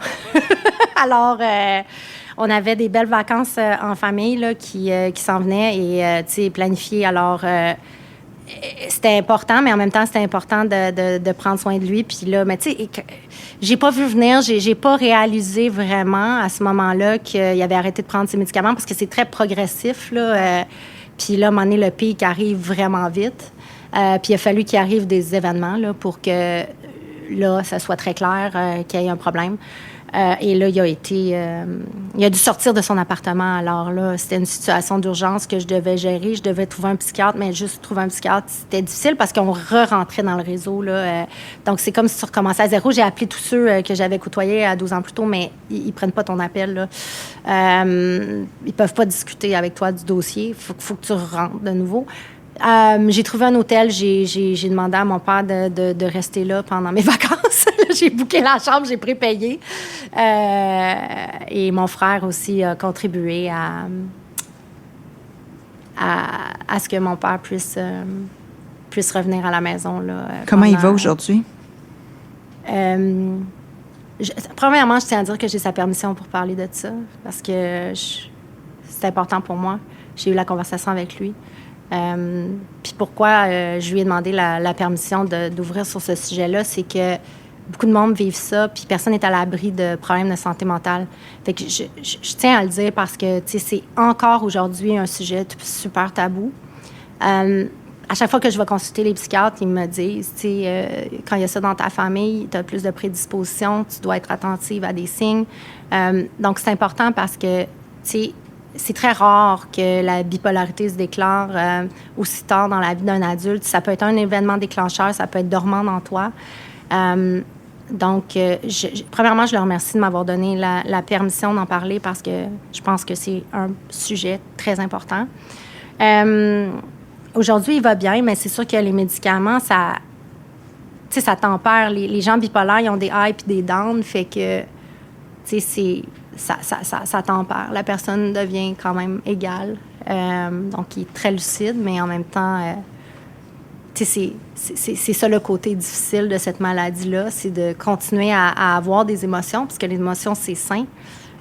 Alors, on avait des belles vacances en famille là, qui s'en venaient et, tu sais, planifiées. Alors, c'était important, mais en même temps, c'était important de prendre soin de lui. Puis là, mais tu sais, j'ai pas vu venir, j'ai pas réalisé vraiment à ce moment-là qu'il avait arrêté de prendre ses médicaments parce que c'est très progressif, là. Puis là, à un moment donné, le pic arrive vraiment vite. Puis il a fallu qu'il arrive des événements là, pour que, là, ça soit très clair qu'il y ait un problème. Et là, il a dû sortir de son appartement. Alors là, c'était une situation d'urgence que je devais gérer. Je devais trouver un psychiatre, mais juste trouver un psychiatre, c'était difficile parce qu'on re-rentrait dans le réseau, là. Donc, c'est comme si tu recommençais à zéro. J'ai appelé tous ceux que j'avais côtoyés à 12 ans plus tôt, mais ils prennent pas ton appel, là. Ils peuvent pas discuter avec toi du dossier. Il faut que tu rentres de nouveau. J'ai trouvé un hôtel. J'ai demandé à mon père de rester là pendant mes vacances. J'ai booké la chambre, j'ai prépayé. Et mon frère aussi a contribué à ce que mon père puisse revenir à la maison. Là, comment il va aujourd'hui? Premièrement, je tiens à dire que j'ai sa permission pour parler de ça parce que c'est important pour moi. J'ai eu la conversation avec lui. Puis pourquoi je lui ai demandé la permission d'ouvrir sur ce sujet-là, c'est que beaucoup de monde vivent ça, puis personne n'est à l'abri de problèmes de santé mentale. Fait que je tiens à le dire parce que, tu sais, c'est encore aujourd'hui un sujet super tabou. À chaque fois que je vais consulter les psychiatres, ils me disent, tu sais, quand il y a ça dans ta famille, tu as plus de prédispositions, tu dois être attentive à des signes. Donc, c'est important parce que, tu sais, c'est très rare que la bipolarité se déclare aussi tard dans la vie d'un adulte. Ça peut être un événement déclencheur, ça peut être dormant dans toi. Donc, premièrement, je le remercie de m'avoir donné la permission d'en parler parce que je pense que c'est un sujet très important. Aujourd'hui, il va bien, mais c'est sûr que les médicaments, ça tempère. Les gens bipolaires, ils ont des highs et des downs, fait que, tu sais, ça tempère. La personne devient quand même égale. Donc, il est très lucide, mais en même temps, tu sais, c'est ça le côté difficile de cette maladie-là, c'est de continuer à avoir des émotions, parce que les émotions, c'est sain.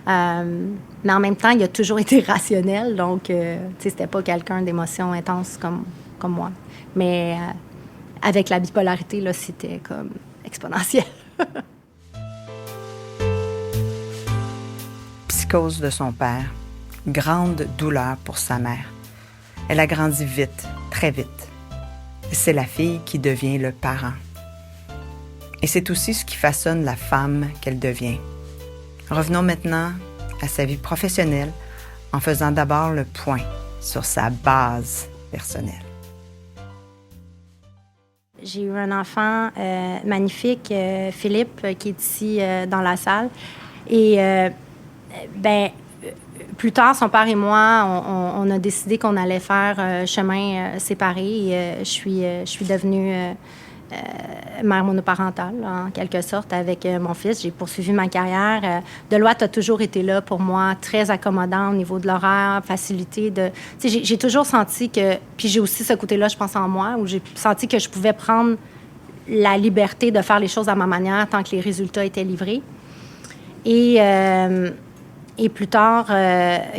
Mais en même temps, il a toujours été rationnel, donc, tu sais, c'était pas quelqu'un d'émotions intenses comme moi. Mais avec la bipolarité, là, c'était comme exponentiel. Psychose de son père, grande douleur pour sa mère. Elle a grandi vite, très vite. C'est la fille qui devient le parent. Et c'est aussi ce qui façonne la femme qu'elle devient. Revenons maintenant à sa vie professionnelle en faisant d'abord le point sur sa base personnelle. J'ai eu un enfant magnifique, Philippe, qui est ici dans la salle. Et plus tard, son père et moi, on a décidé qu'on allait faire chemin séparé. Et, je suis devenue mère monoparentale, en quelque sorte, avec mon fils. J'ai poursuivi ma carrière. Deloitte a toujours été là pour moi, très accommodant au niveau de l'horaire, facilité de... Tu sais, j'ai toujours senti que... Puis j'ai aussi ce côté-là, je pense, en moi, où j'ai senti que je pouvais prendre la liberté de faire les choses à ma manière tant que les résultats étaient livrés. Et plus tard,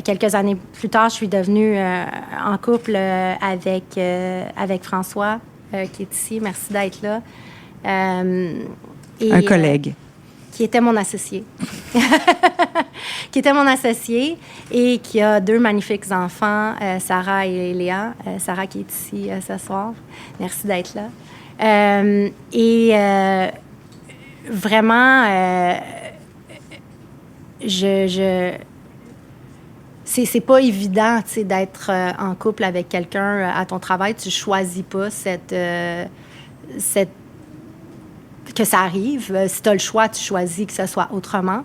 quelques années plus tard, je suis devenue en couple avec François, qui est ici. Merci d'être là. Un collègue. Qui était mon associé. Qui était mon associé et qui a 2 magnifiques enfants, Sarah et Léa. Sarah qui est ici ce soir. Merci d'être là. Vraiment... c'est pas évident, tu sais, d'être en couple avec quelqu'un à ton travail. Tu choisis pas que ça arrive. Si tu as le choix, tu choisis que ce soit autrement.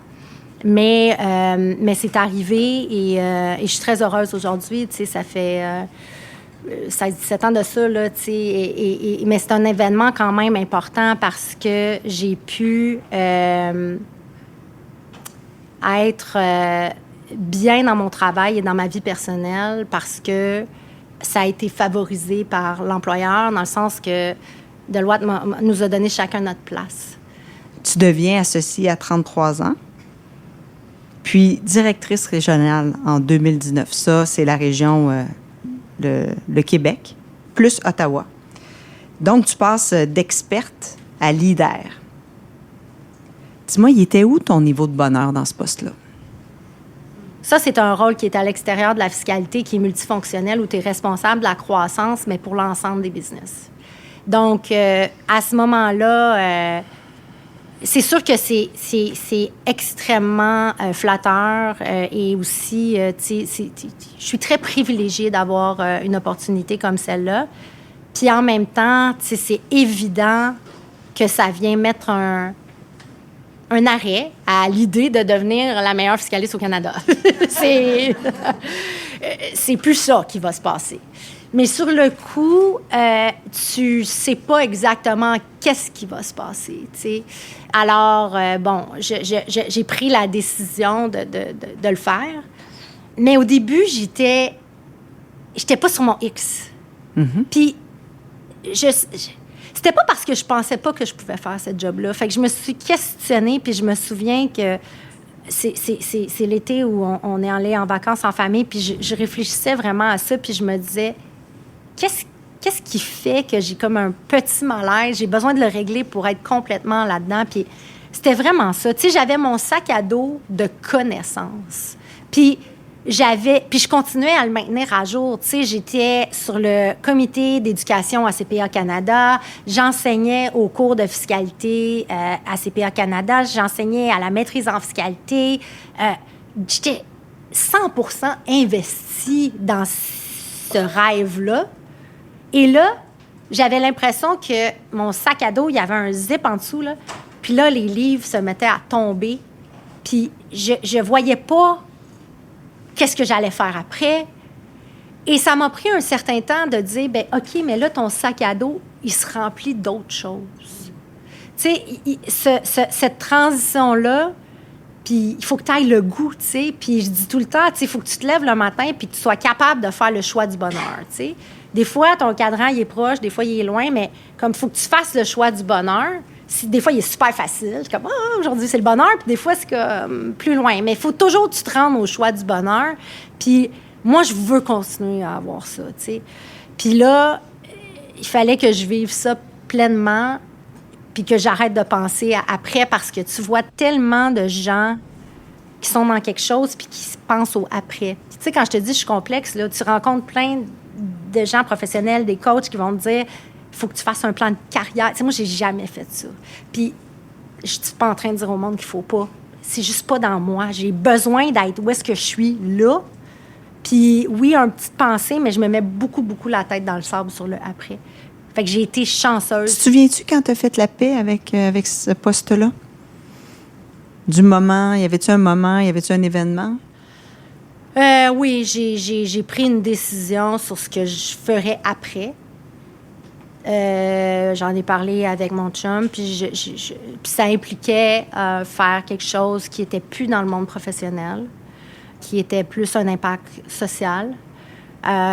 Mais c'est arrivé et je suis très heureuse aujourd'hui. Tu sais, ça fait 16-17 ans de ça, là, tu sais. Mais c'est un événement quand même important parce que j'ai pu... être bien dans mon travail et dans ma vie personnelle parce que ça a été favorisé par l'employeur dans le sens que Deloitte nous a donné chacun notre place. Tu deviens associée à 33 ans, puis directrice régionale en 2019. Ça, c'est la région, le Québec, plus Ottawa. Donc, tu passes d'experte à leader. Dis-moi, il était où ton niveau de bonheur dans ce poste-là? Ça, c'est un rôle qui est à l'extérieur de la fiscalité, qui est multifonctionnel, où tu es responsable de la croissance, mais pour l'ensemble des business. Donc, à ce moment-là, c'est sûr que c'est extrêmement flatteur et aussi, je suis très privilégiée d'avoir une opportunité comme celle-là. Puis en même temps, c'est évident que ça vient mettre un arrêt à l'idée de devenir la meilleure fiscaliste au Canada. C'est plus ça qui va se passer. Mais sur le coup, tu sais pas exactement qu'est-ce qui va se passer, tu sais. Alors, j'ai pris la décision de le faire. Mais au début, j'étais pas sur mon X. Mm-hmm. Puis, c'était pas parce que je pensais pas que je pouvais faire ce job-là. Fait que je me suis questionnée, puis je me souviens que c'est l'été où on est allé en vacances en famille, puis je réfléchissais vraiment à ça, puis je me disais, qu'est-ce qui fait que j'ai comme un petit malaise? J'ai besoin de le régler pour être complètement là-dedans. Puis c'était vraiment ça. Tu sais, j'avais mon sac à dos de connaissances. Puis je continuais à le maintenir à jour. Tu sais, j'étais sur le comité d'éducation à CPA Canada. J'enseignais aux cours de fiscalité à CPA Canada. J'enseignais à la maîtrise en fiscalité. J'étais 100% investie dans ce rêve-là. Et là, j'avais l'impression que mon sac à dos, il y avait un zip en dessous, là. Puis là, les livres se mettaient à tomber. Puis je voyais pas qu'est-ce que j'allais faire après. Et ça m'a pris un certain temps de dire, bien, OK, mais là, ton sac à dos, il se remplit d'autres choses. Tu sais, cette transition-là, puis il faut que tu ailles le goût, tu sais. Puis je dis tout le temps, tu sais, il faut que tu te lèves le matin puis que tu sois capable de faire le choix du bonheur, tu sais. Des fois, ton cadran, il est proche, des fois, il est loin, mais comme il faut que tu fasses le choix du bonheur, des fois, il est super facile. Comme, aujourd'hui, c'est le bonheur, puis des fois, c'est comme plus loin. Mais il faut toujours que tu te rendes au choix du bonheur. Puis moi, je veux continuer à avoir ça, tu sais. Puis là, il fallait que je vive ça pleinement, puis que j'arrête de penser à après, parce que tu vois tellement de gens qui sont dans quelque chose puis qui pensent au après. Tu sais, quand je te dis je suis complexe, là, tu rencontres plein de gens professionnels, des coachs qui vont te dire il faut que tu fasses un plan de carrière. Tu sais, moi, j'ai jamais fait ça. Puis, je suis pas en train de dire au monde qu'il faut pas. C'est juste pas dans moi. J'ai besoin d'être où est-ce que je suis là Puis oui, une petite pensée, mais je me mets beaucoup, beaucoup la tête dans le sable sur le après. Fait que j'ai été chanceuse. Te souviens-tu quand tu as fait la paix avec ce poste-là? Du moment, y avait-tu un moment, y avait-tu un événement? Oui, j'ai pris une décision sur ce que je ferais après. J'en ai parlé avec mon chum, puis ça impliquait faire quelque chose qui était plus dans le monde professionnel, qui était plus un impact social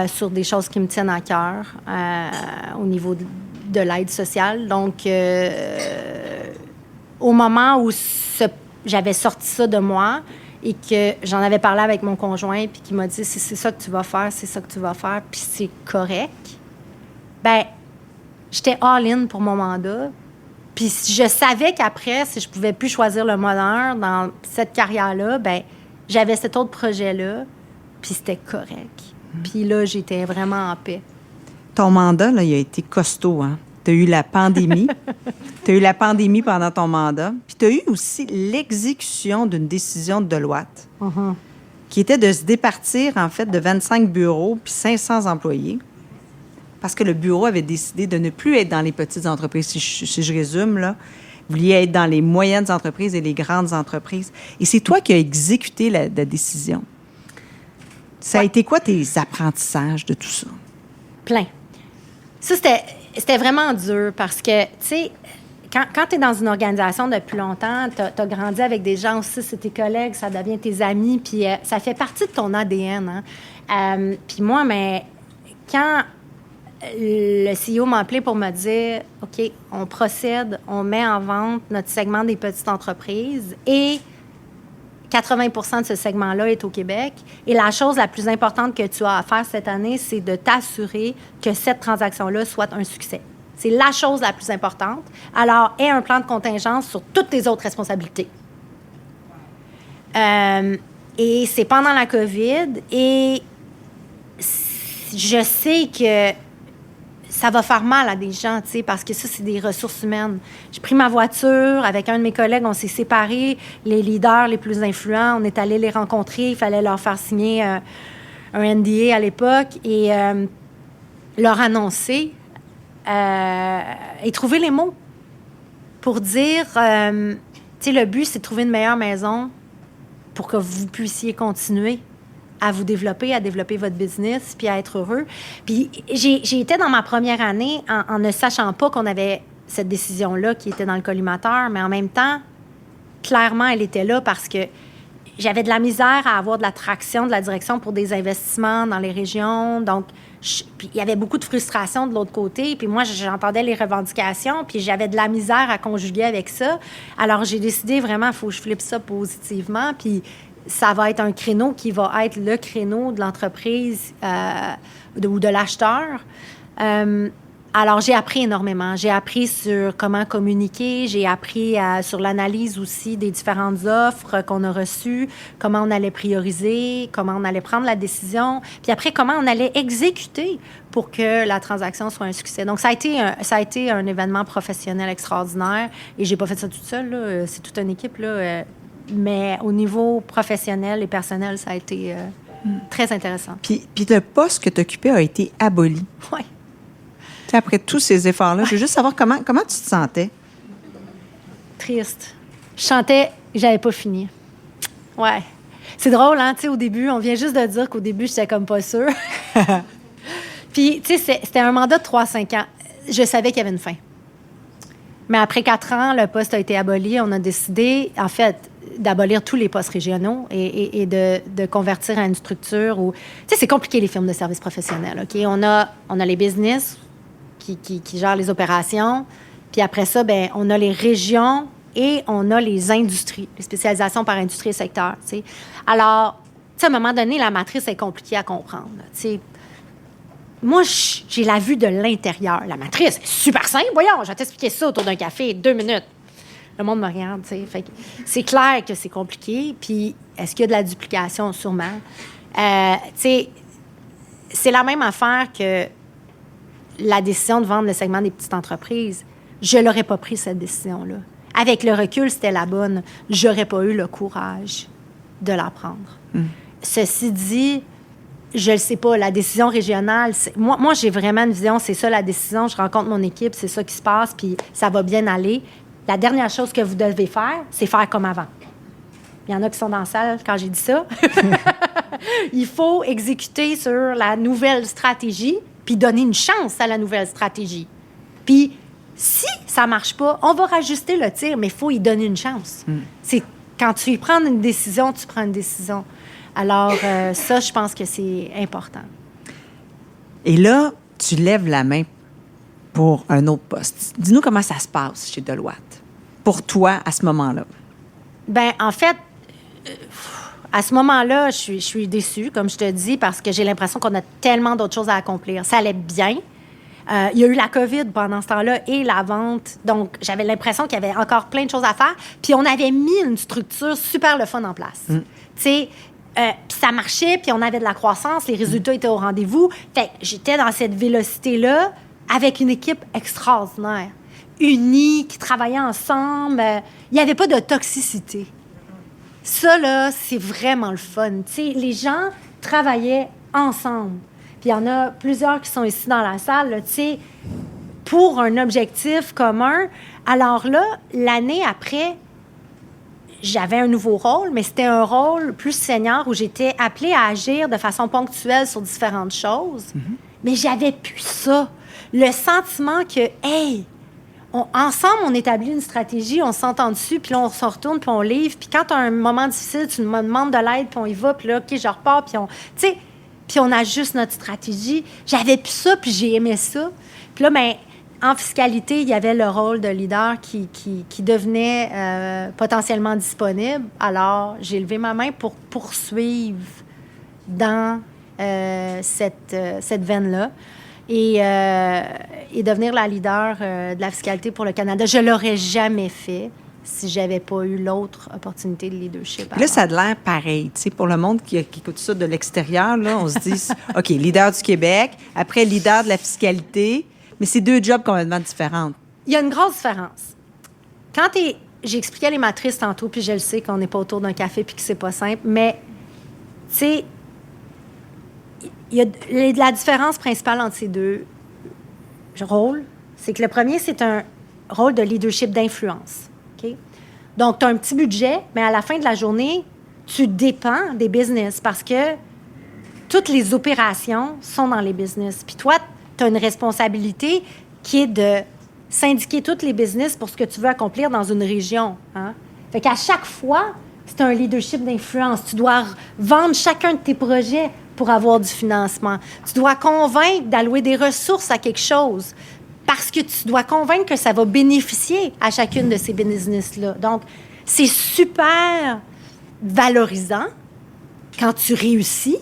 sur des choses qui me tiennent à cœur au niveau de l'aide sociale. Donc, au moment où j'avais sorti ça de moi et que j'en avais parlé avec mon conjoint, puis qui m'a dit « c'est ça que tu vas faire, c'est ça que tu vas faire, puis c'est correct », bien, j'étais all-in pour mon mandat. Puis je savais qu'après, si je pouvais plus choisir le bonheur dans cette carrière-là, bien, j'avais cet autre projet-là, puis c'était correct. Puis là, j'étais vraiment en paix. Ton mandat, là, il a été costaud, hein? Tu as eu la pandémie. Tu as eu la pandémie pendant ton mandat. Puis tu as eu aussi l'exécution d'une décision de Deloitte, qui était de se départir, en fait, de 25 bureaux puis 500 employés, parce que le bureau avait décidé de ne plus être dans les petites entreprises. Si je résume, là, vous vouliez être dans les moyennes entreprises et les grandes entreprises. Et c'est toi qui as exécuté la décision. Ça a été quoi tes apprentissages de tout ça? Plein. Ça, c'était vraiment dur parce que, tu sais, quand tu es dans une organisation depuis longtemps, tu as grandi avec des gens aussi, c'est tes collègues, ça devient tes amis, puis ça fait partie de ton ADN. Hein? Puis moi, mais quand le CEO m'a appelé pour me dire « OK, on procède, on met en vente notre segment des petites entreprises et 80% de ce segment-là est au Québec. Et la chose la plus importante que tu as à faire cette année, c'est de t'assurer que cette transaction-là soit un succès. C'est la chose la plus importante. Alors, aie un plan de contingence sur toutes tes autres responsabilités. » Et c'est pendant la COVID et je sais que ça va faire mal à des gens, tu sais, parce que ça, c'est des ressources humaines. J'ai pris ma voiture, avec un de mes collègues, on s'est séparés, les leaders les plus influents, on est allés les rencontrer, il fallait leur faire signer un NDA à l'époque et leur annoncer et trouver les mots pour dire, tu sais, le but, c'est de trouver une meilleure maison pour que vous puissiez continuer à vous développer, à développer votre business, puis à être heureux. Puis j'ai été dans ma première année en ne sachant pas qu'on avait cette décision-là qui était dans le collimateur, mais en même temps, clairement, elle était là parce que j'avais de la misère à avoir de l'attraction de la direction pour des investissements dans les régions. Donc, puis il y avait beaucoup de frustration de l'autre côté. Puis moi, j'entendais les revendications, puis j'avais de la misère à conjuguer avec ça. Alors, j'ai décidé vraiment, il faut que je flippe ça positivement, puis ça va être un créneau qui va être le créneau de l'entreprise ou de l'acheteur. Alors, j'ai appris énormément. J'ai appris sur comment communiquer. J'ai appris sur l'analyse aussi des différentes offres qu'on a reçues, comment on allait prioriser, comment on allait prendre la décision, puis après, comment on allait exécuter pour que la transaction soit un succès. Donc, ça a été un événement professionnel extraordinaire. Et j'ai pas fait ça toute seule, là. C'est toute une équipe, là. Mais au niveau professionnel et personnel, ça a été très intéressant. Puis le poste que tu occupais a été aboli. Oui. Après tous ces efforts-là, je veux juste savoir comment tu te sentais. Triste. Je chantais, j'avais pas fini. Ouais. C'est drôle, hein? Tu sais, au début, on vient juste de dire qu'au début, j'étais comme pas sûre. Puis, tu sais, c'était un mandat de 3-5 ans. Je savais qu'il y avait une fin. Mais après 4 ans, le poste a été aboli. On a décidé, en fait, d'abolir tous les postes régionaux et de convertir à une structure où... Tu sais, c'est compliqué, les firmes de services professionnels, OK? On a les business qui gèrent les opérations. Puis après ça, bien, on a les régions et on a les industries, les spécialisations par industrie et secteur, tu sais. Alors, tu sais, à un moment donné, la matrice est compliquée à comprendre, tu sais. Moi, j'ai la vue de l'intérieur. La matrice est super simple. Voyons, je vais t'expliquer ça autour d'un café, 2 minutes. Le monde me regarde, tu sais. Fait que c'est clair que c'est compliqué. Puis, est-ce qu'il y a de la duplication? Sûrement. Tu sais, c'est la même affaire que la décision de vendre le segment des petites entreprises. Je l'aurais pas pris, cette décision-là. Avec le recul, c'était la bonne. J'aurais pas eu le courage de la prendre. Ceci dit, Je le sais pas. La décision régionale, moi, j'ai vraiment une vision. C'est ça, la décision. Je rencontre mon équipe, c'est ça qui se passe, puis ça va bien aller. La dernière chose que vous devez faire, c'est faire comme avant. Il y en a qui sont dans la salle quand j'ai dit ça. Il faut exécuter sur la nouvelle stratégie, puis donner une chance à la nouvelle stratégie. Puis, si ça ne marche pas, on va rajuster le tir, mais il faut y donner une chance. C'est quand tu y prends une décision, tu prends une décision. Alors, ça, je pense que c'est important. Et là, tu lèves la main pour un autre poste. Dis-nous comment ça se passe chez Deloitte, pour toi, à ce moment-là. Bien, en fait, à ce moment-là, je suis déçue, comme je te dis, parce que j'ai l'impression qu'on a tellement d'autres choses à accomplir. Ça allait bien. Il y a eu la COVID pendant ce temps-là et la vente. Donc, j'avais l'impression qu'il y avait encore plein de choses à faire. Puis, on avait mis une structure super le fun en place. Tu sais, puis ça marchait, puis on avait de la croissance, les résultats étaient au rendez-vous. Fait que j'étais dans cette vélocité-là avec une équipe extraordinaire, unie, qui travaillait ensemble. Il n'y avait pas de toxicité. Ça, là, c'est vraiment le fun. Tu sais, les gens travaillaient ensemble. Puis il y en a plusieurs qui sont ici dans la salle, là, tu sais, pour un objectif commun. Alors là, l'année après, j'avais un nouveau rôle, mais c'était un rôle plus senior où j'étais appelée à agir de façon ponctuelle sur différentes choses. Mais j'avais plus ça. Le sentiment que, hey, ensemble, on établit une stratégie, on s'entend dessus, puis là, on se retourne, puis on livre. Puis quand tu as un moment difficile, tu me demandes de l'aide, puis on y va, puis là, OK, je repars, puis tu sais, puis on ajuste notre stratégie. J'avais plus ça, puis j'ai aimé ça. Puis là, bien, en fiscalité, il y avait le rôle de leader qui devenait potentiellement disponible. Alors, j'ai levé ma main pour poursuivre dans cette veine-là et devenir la leader de la fiscalité pour le Canada. Je ne l'aurais jamais fait si je n'avais pas eu l'autre opportunité de leadership. Là, ça a l'air pareil. Tu sais, pour le monde qui écoute ça de l'extérieur, là, on se dit, OK, leader du Québec, après leader de la fiscalité, mais c'est deux jobs complètement différents. Il y a une grosse différence. Quand j'ai expliqué les matrices tantôt, puis je le sais qu'on n'est pas autour d'un café puis que c'est pas simple, mais, tu sais, il y a la différence principale entre ces deux rôles, c'est que le premier, c'est un rôle de leadership d'influence. Okay? Donc, tu as un petit budget, mais à la fin de la journée, tu dépends des business parce que toutes les opérations sont dans les business. Puis toi, tu as une responsabilité qui est de syndiquer toutes les business pour ce que tu veux accomplir dans une région. Hein? Fait qu'à chaque fois, c'est un leadership d'influence. Tu dois vendre chacun de tes projets pour avoir du financement. Tu dois convaincre d'allouer des ressources à quelque chose parce que tu dois convaincre que ça va bénéficier à chacune de ces business-là. Donc, c'est super valorisant quand tu réussis,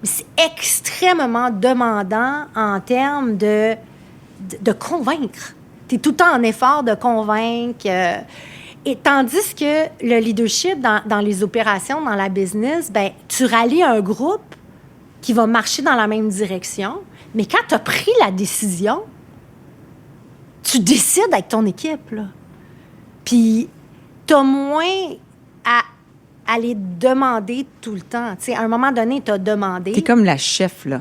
mais c'est extrêmement demandant en termes de convaincre. Tu es tout le temps en effort de convaincre. Et tandis que le leadership dans les opérations, dans la business, ben tu rallies un groupe qui va marcher dans la même direction, mais quand tu as pris la décision, tu décides avec ton équipe, là. Puis, tu as moins à les demander tout le temps. Tu sais, à un moment donné, tu as demandé. Tu es comme la chef, là.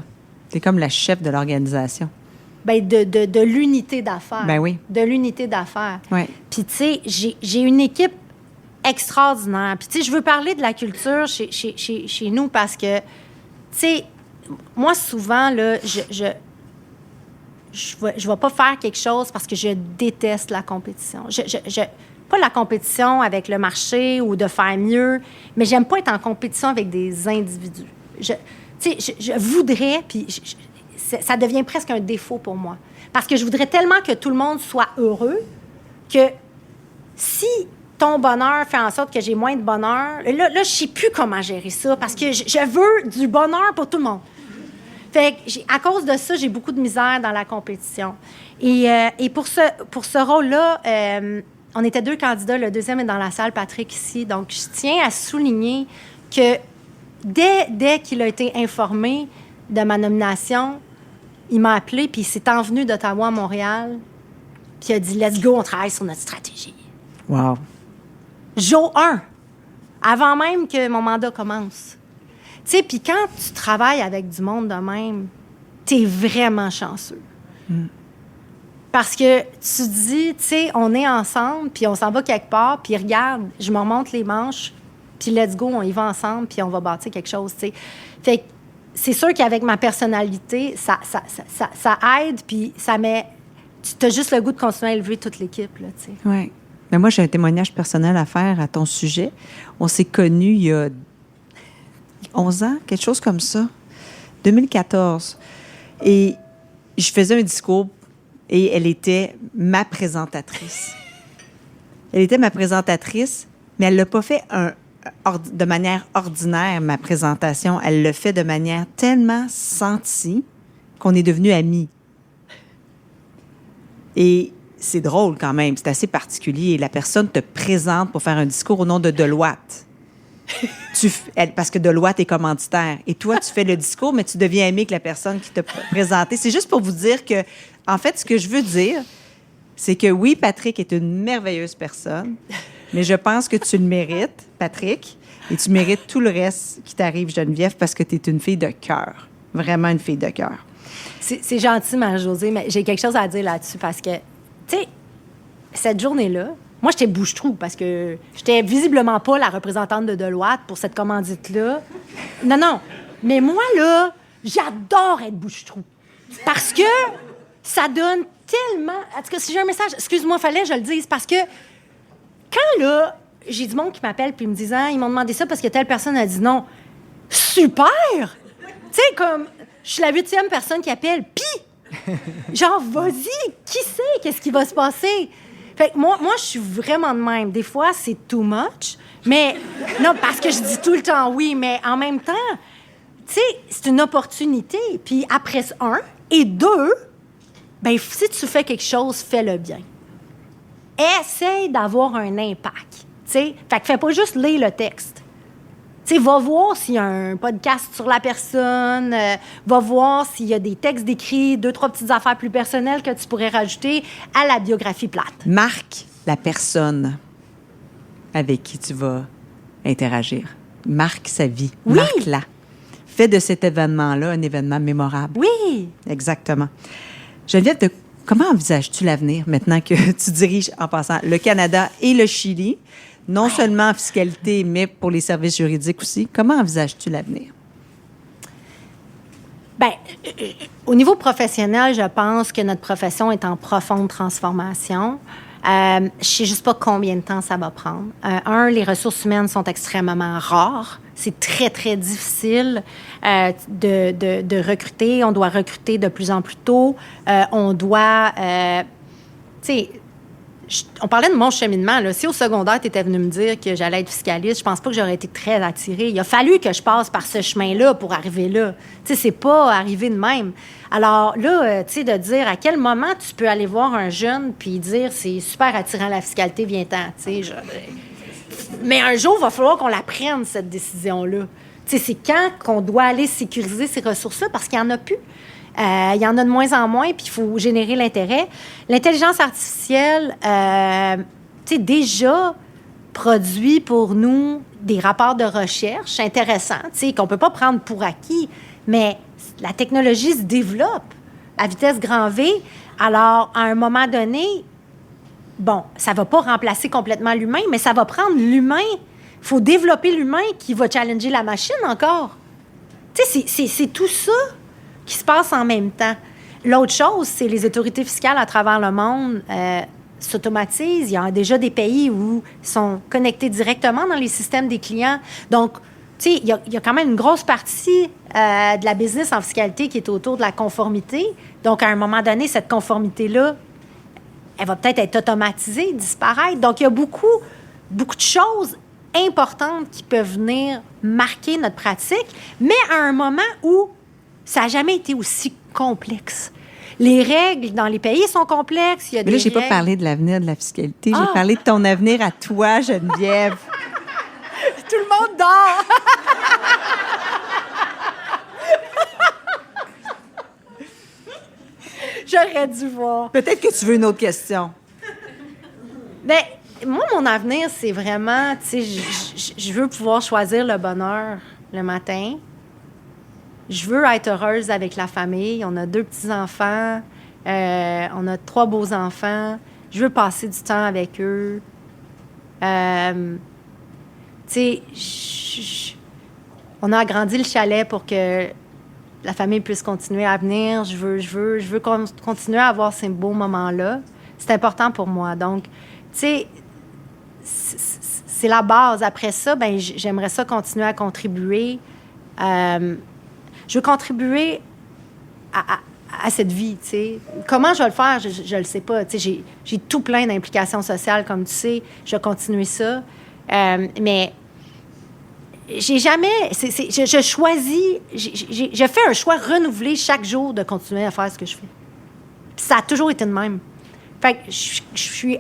Tu es comme la chef de l'organisation. Bien, de l'unité d'affaires. Ben oui. De l'unité d'affaires. Oui. Puis, tu sais, j'ai une équipe extraordinaire. Puis, tu sais, je veux parler de la culture chez nous parce que, tu sais, moi, souvent, là, je vais pas faire quelque chose parce que je déteste la compétition. Pas la compétition avec le marché ou de faire mieux, mais j'aime pas être en compétition avec des individus. Tu sais, je voudrais, puis ça devient presque un défaut pour moi. Parce que je voudrais tellement que tout le monde soit heureux que si ton bonheur fait en sorte que j'ai moins de bonheur, là je sais plus comment gérer ça parce que je veux du bonheur pour tout le monde. Fait que à cause de ça, j'ai beaucoup de misère dans la compétition. Et pour ce rôle-là, on était 2 candidats. Le deuxième est dans la salle, Patrick, ici. Donc, je tiens à souligner que dès qu'il a été informé de ma nomination, il m'a appelé, puis il s'est envenu d'Ottawa à Montréal, puis il a dit « Let's go, on travaille sur notre stratégie. » Wow. Jour 1, avant même que mon mandat commence. Tu sais, puis quand tu travailles avec du monde de même, t'es vraiment chanceux. Parce que tu dis, tu sais, on est ensemble, puis on s'en va quelque part, puis regarde, je me remonte les manches, puis let's go, on y va ensemble, puis on va bâtir quelque chose, tu sais. Fait que c'est sûr qu'avec ma personnalité, ça aide, puis ça met... Tu as juste le goût de continuer à élever toute l'équipe, là, tu sais. Oui. Mais moi, j'ai un témoignage personnel à faire à ton sujet. On s'est connus il y a 11 ans, quelque chose comme ça, 2014. Et je faisais un discours et elle était ma présentatrice. Elle était ma présentatrice, mais elle ne l'a pas fait de manière ordinaire, ma présentation. Elle l'a fait de manière tellement sentie qu'on est devenus amis. Et c'est drôle quand même, c'est assez particulier. La personne te présente pour faire un discours au nom de Deloitte. Parce que Deloitte est commanditaire. Et toi, tu fais le discours, mais tu deviens ami avec la personne qui t'a présenté. C'est juste pour vous dire que, en fait, ce que je veux dire, c'est que oui, Patrick est une merveilleuse personne, mais je pense que tu le mérites, Patrick, et tu mérites tout le reste qui t'arrive, Geneviève, parce que tu es une fille de cœur. Vraiment une fille de cœur. C'est gentil, Marie-Josée, mais j'ai quelque chose à dire là-dessus parce que, tu sais, cette journée-là, moi, j'étais bouche-trou parce que j'étais visiblement pas la représentante de Deloitte pour cette commandite-là. Non. Mais moi, là, j'adore être bouche-trou parce que ça donne tellement... En tout cas, si j'ai un message... Excuse-moi, fallait que je le dise parce que quand, là, j'ai du monde qui m'appelle puis me disant, ils m'ont demandé ça parce que telle personne a dit non. Super! Tu sais, comme... Je suis la 8e personne qui appelle. Puis, genre, vas-y, qui sait qu'est-ce qui va se passer? Fait que moi, je suis vraiment de même. Des fois, c'est too much. Mais, non, parce que je dis tout le temps oui, mais en même temps, tu sais, c'est une opportunité. Puis après, 1, et 2, ben si tu fais quelque chose, fais-le bien. Essaye d'avoir un impact, tu sais. Fait que fais pas juste lire le texte. Tu sais, va voir s'il y a un podcast sur la personne, va voir s'il y a des textes décrits, 2, 3 petites affaires plus personnelles que tu pourrais rajouter à la biographie plate. Marque la personne avec qui tu vas interagir. Marque sa vie. Oui. Marque-la. Fais de cet événement-là un événement mémorable. Oui. Exactement. Geneviève, comment envisages-tu l'avenir maintenant que tu diriges, en passant, le Canada et le Chili? Non seulement en fiscalité, mais pour les services juridiques aussi. Comment envisages-tu l'avenir? Bien, au niveau professionnel, je pense que notre profession est en profonde transformation. Je ne sais juste pas combien de temps ça va prendre. Les ressources humaines sont extrêmement rares. C'est très, très difficile de recruter. On doit recruter de plus en plus tôt. On doit... tu sais... On parlait de mon cheminement. Là. Si au secondaire, tu étais venu me dire que j'allais être fiscaliste, je pense pas que j'aurais été très attirée. Il a fallu que je passe par ce chemin-là pour arriver là. Tu sais, c'est pas arrivé de même. Alors là, tu sais, de dire à quel moment tu peux aller voir un jeune puis dire c'est super attirant la fiscalité, viens-t'en. Tu sais, mais un jour, il va falloir qu'on la prenne, cette décision-là. Tu sais, c'est quand qu'on doit aller sécuriser ces ressources-là parce qu'il n'y en a plus. Il y en a de moins en moins, puis il faut générer l'intérêt. L'intelligence artificielle, tu sais, déjà produit pour nous des rapports de recherche intéressants, tu sais, qu'on ne peut pas prendre pour acquis, mais la technologie se développe à vitesse grand V. Alors, à un moment donné, bon, ça ne va pas remplacer complètement l'humain, mais ça va prendre l'humain. Il faut développer l'humain qui va challenger la machine encore. Tu sais, c'est tout ça qui se passe en même temps. L'autre chose, c'est les autorités fiscales à travers le monde s'automatisent. Il y a déjà des pays où ils sont connectés directement dans les systèmes des clients. Donc, tu sais, il y a quand même une grosse partie de la business en fiscalité qui est autour de la conformité. Donc, à un moment donné, cette conformité-là, elle va peut-être être automatisée, disparaître. Donc, il y a beaucoup de choses importantes qui peuvent venir marquer notre pratique, mais à un moment où ça n'a jamais été aussi complexe. Les règles dans les pays sont complexes. Il y a Mais là, je n'ai règles... pas parlé de l'avenir de la fiscalité. J'ai parlé de ton avenir à toi, Geneviève. Tout le monde dort! J'aurais dû voir. Peut-être que tu veux une autre question. Bien, moi, mon avenir, c'est vraiment... Tu sais, je veux pouvoir choisir le bonheur le matin. Je veux être heureuse avec la famille. On a 2 petits-enfants. On a 3 beaux-enfants. Je veux passer du temps avec eux. Tu sais, on a agrandi le chalet pour que la famille puisse continuer à venir. Je veux continuer à avoir ces beaux moments-là. C'est important pour moi. Donc, tu sais, c'est la base. Après ça, ben j'aimerais ça continuer à contribuer. Je veux contribuer à cette vie, tu sais. Comment je vais le faire, je le sais pas. Tu sais, j'ai tout plein d'implications sociales, comme tu sais. Je vais continuer ça. Mais j'ai jamais... je choisis... Je fais un choix renouvelé chaque jour de continuer à faire ce que je fais. Puis ça a toujours été de même. Fait que je suis...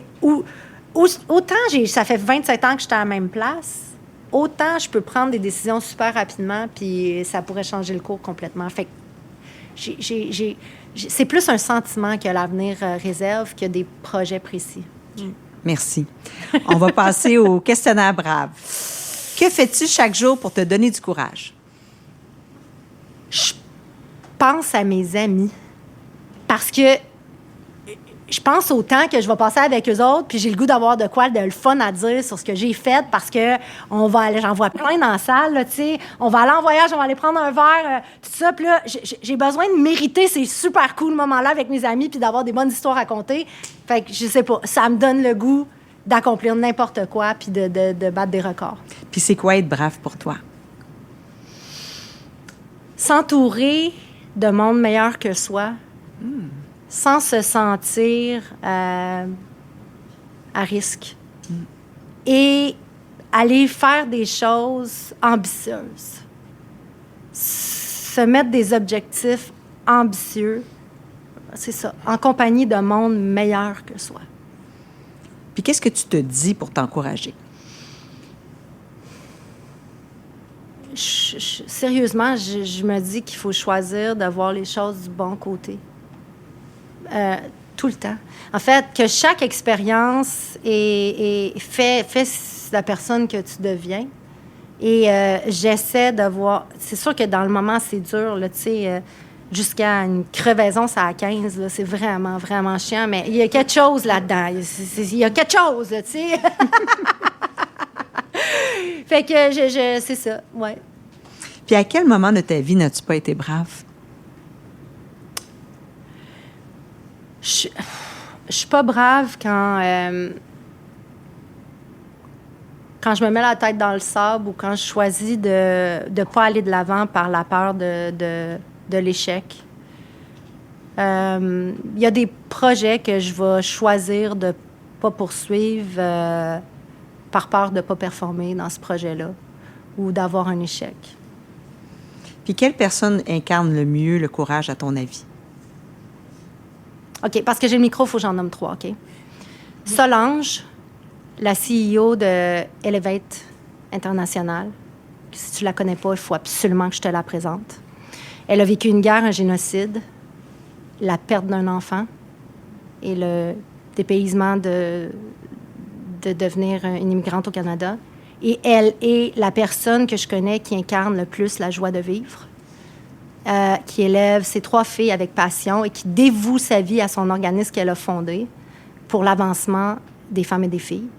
Autant ça fait 27 ans que j'étais à la même place, autant je peux prendre des décisions super rapidement, puis ça pourrait changer le cours complètement. Fait que c'est plus un sentiment que l'avenir réserve que des projets précis. Merci. On va passer au questionnaire brave. Que fais-tu chaque jour pour te donner du courage? Je pense à mes amis parce que je pense au temps que je vais passer avec eux autres, puis j'ai le goût d'avoir de quoi de le fun à dire sur ce que j'ai fait parce que j'en vois plein dans la salle, là, tu sais. On va aller en voyage, on va aller prendre un verre, tout ça. Puis là, j'ai besoin de mériter ces super cool moments-là avec mes amis puis d'avoir des bonnes histoires à conter. Fait que, je sais pas, ça me donne le goût d'accomplir n'importe quoi puis de battre des records. Puis c'est quoi être brave pour toi? S'entourer de monde meilleur que soi. Sans se sentir à risque. Et aller faire des choses ambitieuses. Se mettre des objectifs ambitieux, c'est ça, en compagnie d'un monde meilleur que soi. Puis qu'est-ce que tu te dis pour t'encourager? Sérieusement, je me dis qu'il faut choisir de voir les choses du bon côté. Tout le temps. En fait, que chaque expérience fait la personne que tu deviens. Et j'essaie de voir... C'est sûr que dans le moment, c'est dur, là, tu sais, jusqu'à une crevaison, ça à 15, là, c'est vraiment, vraiment chiant, mais il y a quelque chose là-dedans. Il y a quelque chose, là, tu sais. Fait que c'est ça, ouais. Puis à quel moment de ta vie n'as-tu pas été brave? Je suis pas brave quand je me mets la tête dans le sable ou quand je choisis de ne pas aller de l'avant par la peur de l'échec. Il y a des projets que je vais choisir de ne pas poursuivre par peur de ne pas performer dans ce projet-là ou d'avoir un échec. Puis quelle personne incarne le mieux le courage, à ton avis? OK, parce que j'ai le micro, il faut que j'en nomme 3, OK? Solange, la CEO de Elevate International. Si tu la connais pas, il faut absolument que je te la présente. Elle a vécu une guerre, un génocide, la perte d'un enfant et le dépaysement de devenir une immigrante au Canada. Et elle est la personne que je connais qui incarne le plus la joie de vivre. Qui élève ses 3 filles avec passion et qui dévoue sa vie à son organisme qu'elle a fondé pour l'avancement des femmes et des filles.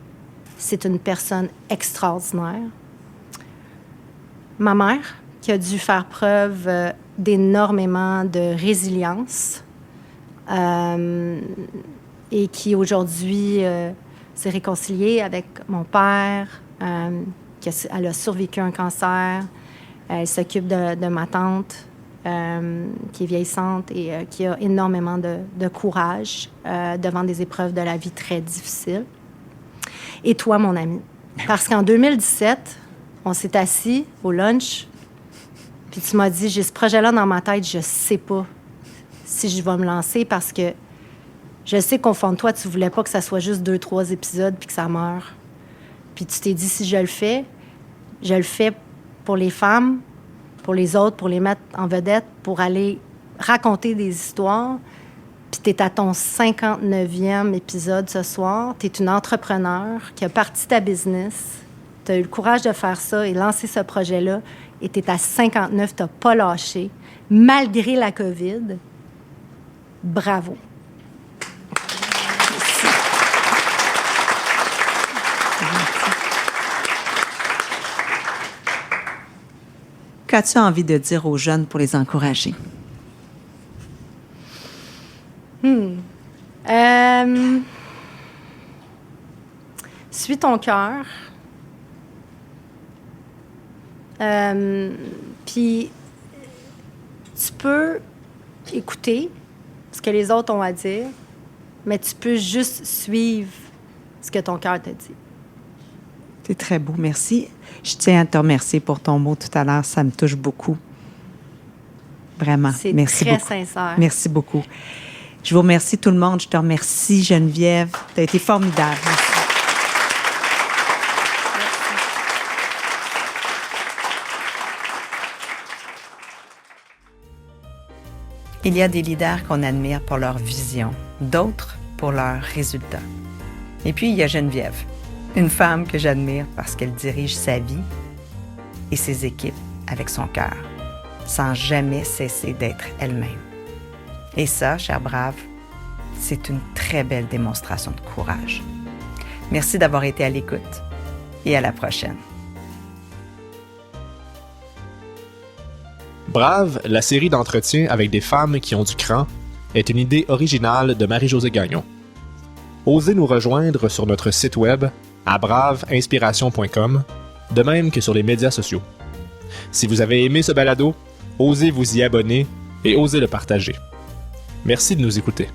C'est une personne extraordinaire. Ma mère, qui a dû faire preuve d'énormément de résilience et qui aujourd'hui s'est réconciliée avec mon père, elle a survécu un cancer, elle s'occupe de ma tante, qui est vieillissante et qui a énormément de courage devant des épreuves de la vie très difficiles. Et toi, mon ami, parce qu'en 2017, on s'est assis au lunch, puis tu m'as dit, j'ai ce projet-là dans ma tête, je sais pas si je vais me lancer parce que je sais qu'au fond de toi, tu voulais pas que ça soit juste 2-3 épisodes puis que ça meure. Puis tu t'es dit, si je le fais pour les femmes, pour les autres, pour les mettre en vedette, pour aller raconter des histoires. Puis tu es à ton 59e épisode ce soir. Tu es une entrepreneur qui a parti ta business. Tu as eu le courage de faire ça et lancer ce projet-là et tu es à 59, tu n'as pas lâché, malgré la COVID. Bravo. Qu'as-tu envie de dire aux jeunes pour les encourager? Suis ton cœur. Puis, tu peux écouter ce que les autres ont à dire, mais tu peux juste suivre ce que ton cœur te dit. C'est très beau, merci. Je tiens à te remercier pour ton mot tout à l'heure. Ça me touche beaucoup. Vraiment. C'est merci très beaucoup. sincère. Merci beaucoup. Je vous remercie tout le monde. Je te remercie, Geneviève. Tu as été formidable. Merci. Il y a des leaders qu'on admire pour leur vision, d'autres pour leurs résultats. Et puis, il y a Geneviève, une femme que j'admire parce qu'elle dirige sa vie et ses équipes avec son cœur, sans jamais cesser d'être elle-même. Et ça, chers braves, c'est une très belle démonstration de courage. Merci d'avoir été à l'écoute et à la prochaine. Brave, la série d'entretiens avec des femmes qui ont du cran, est une idée originale de Marie-Josée Gagnon. Osez nous rejoindre sur notre site web à braveinspiration.com, de même que sur les médias sociaux. Si vous avez aimé ce balado, osez vous y abonner et osez le partager. Merci de nous écouter.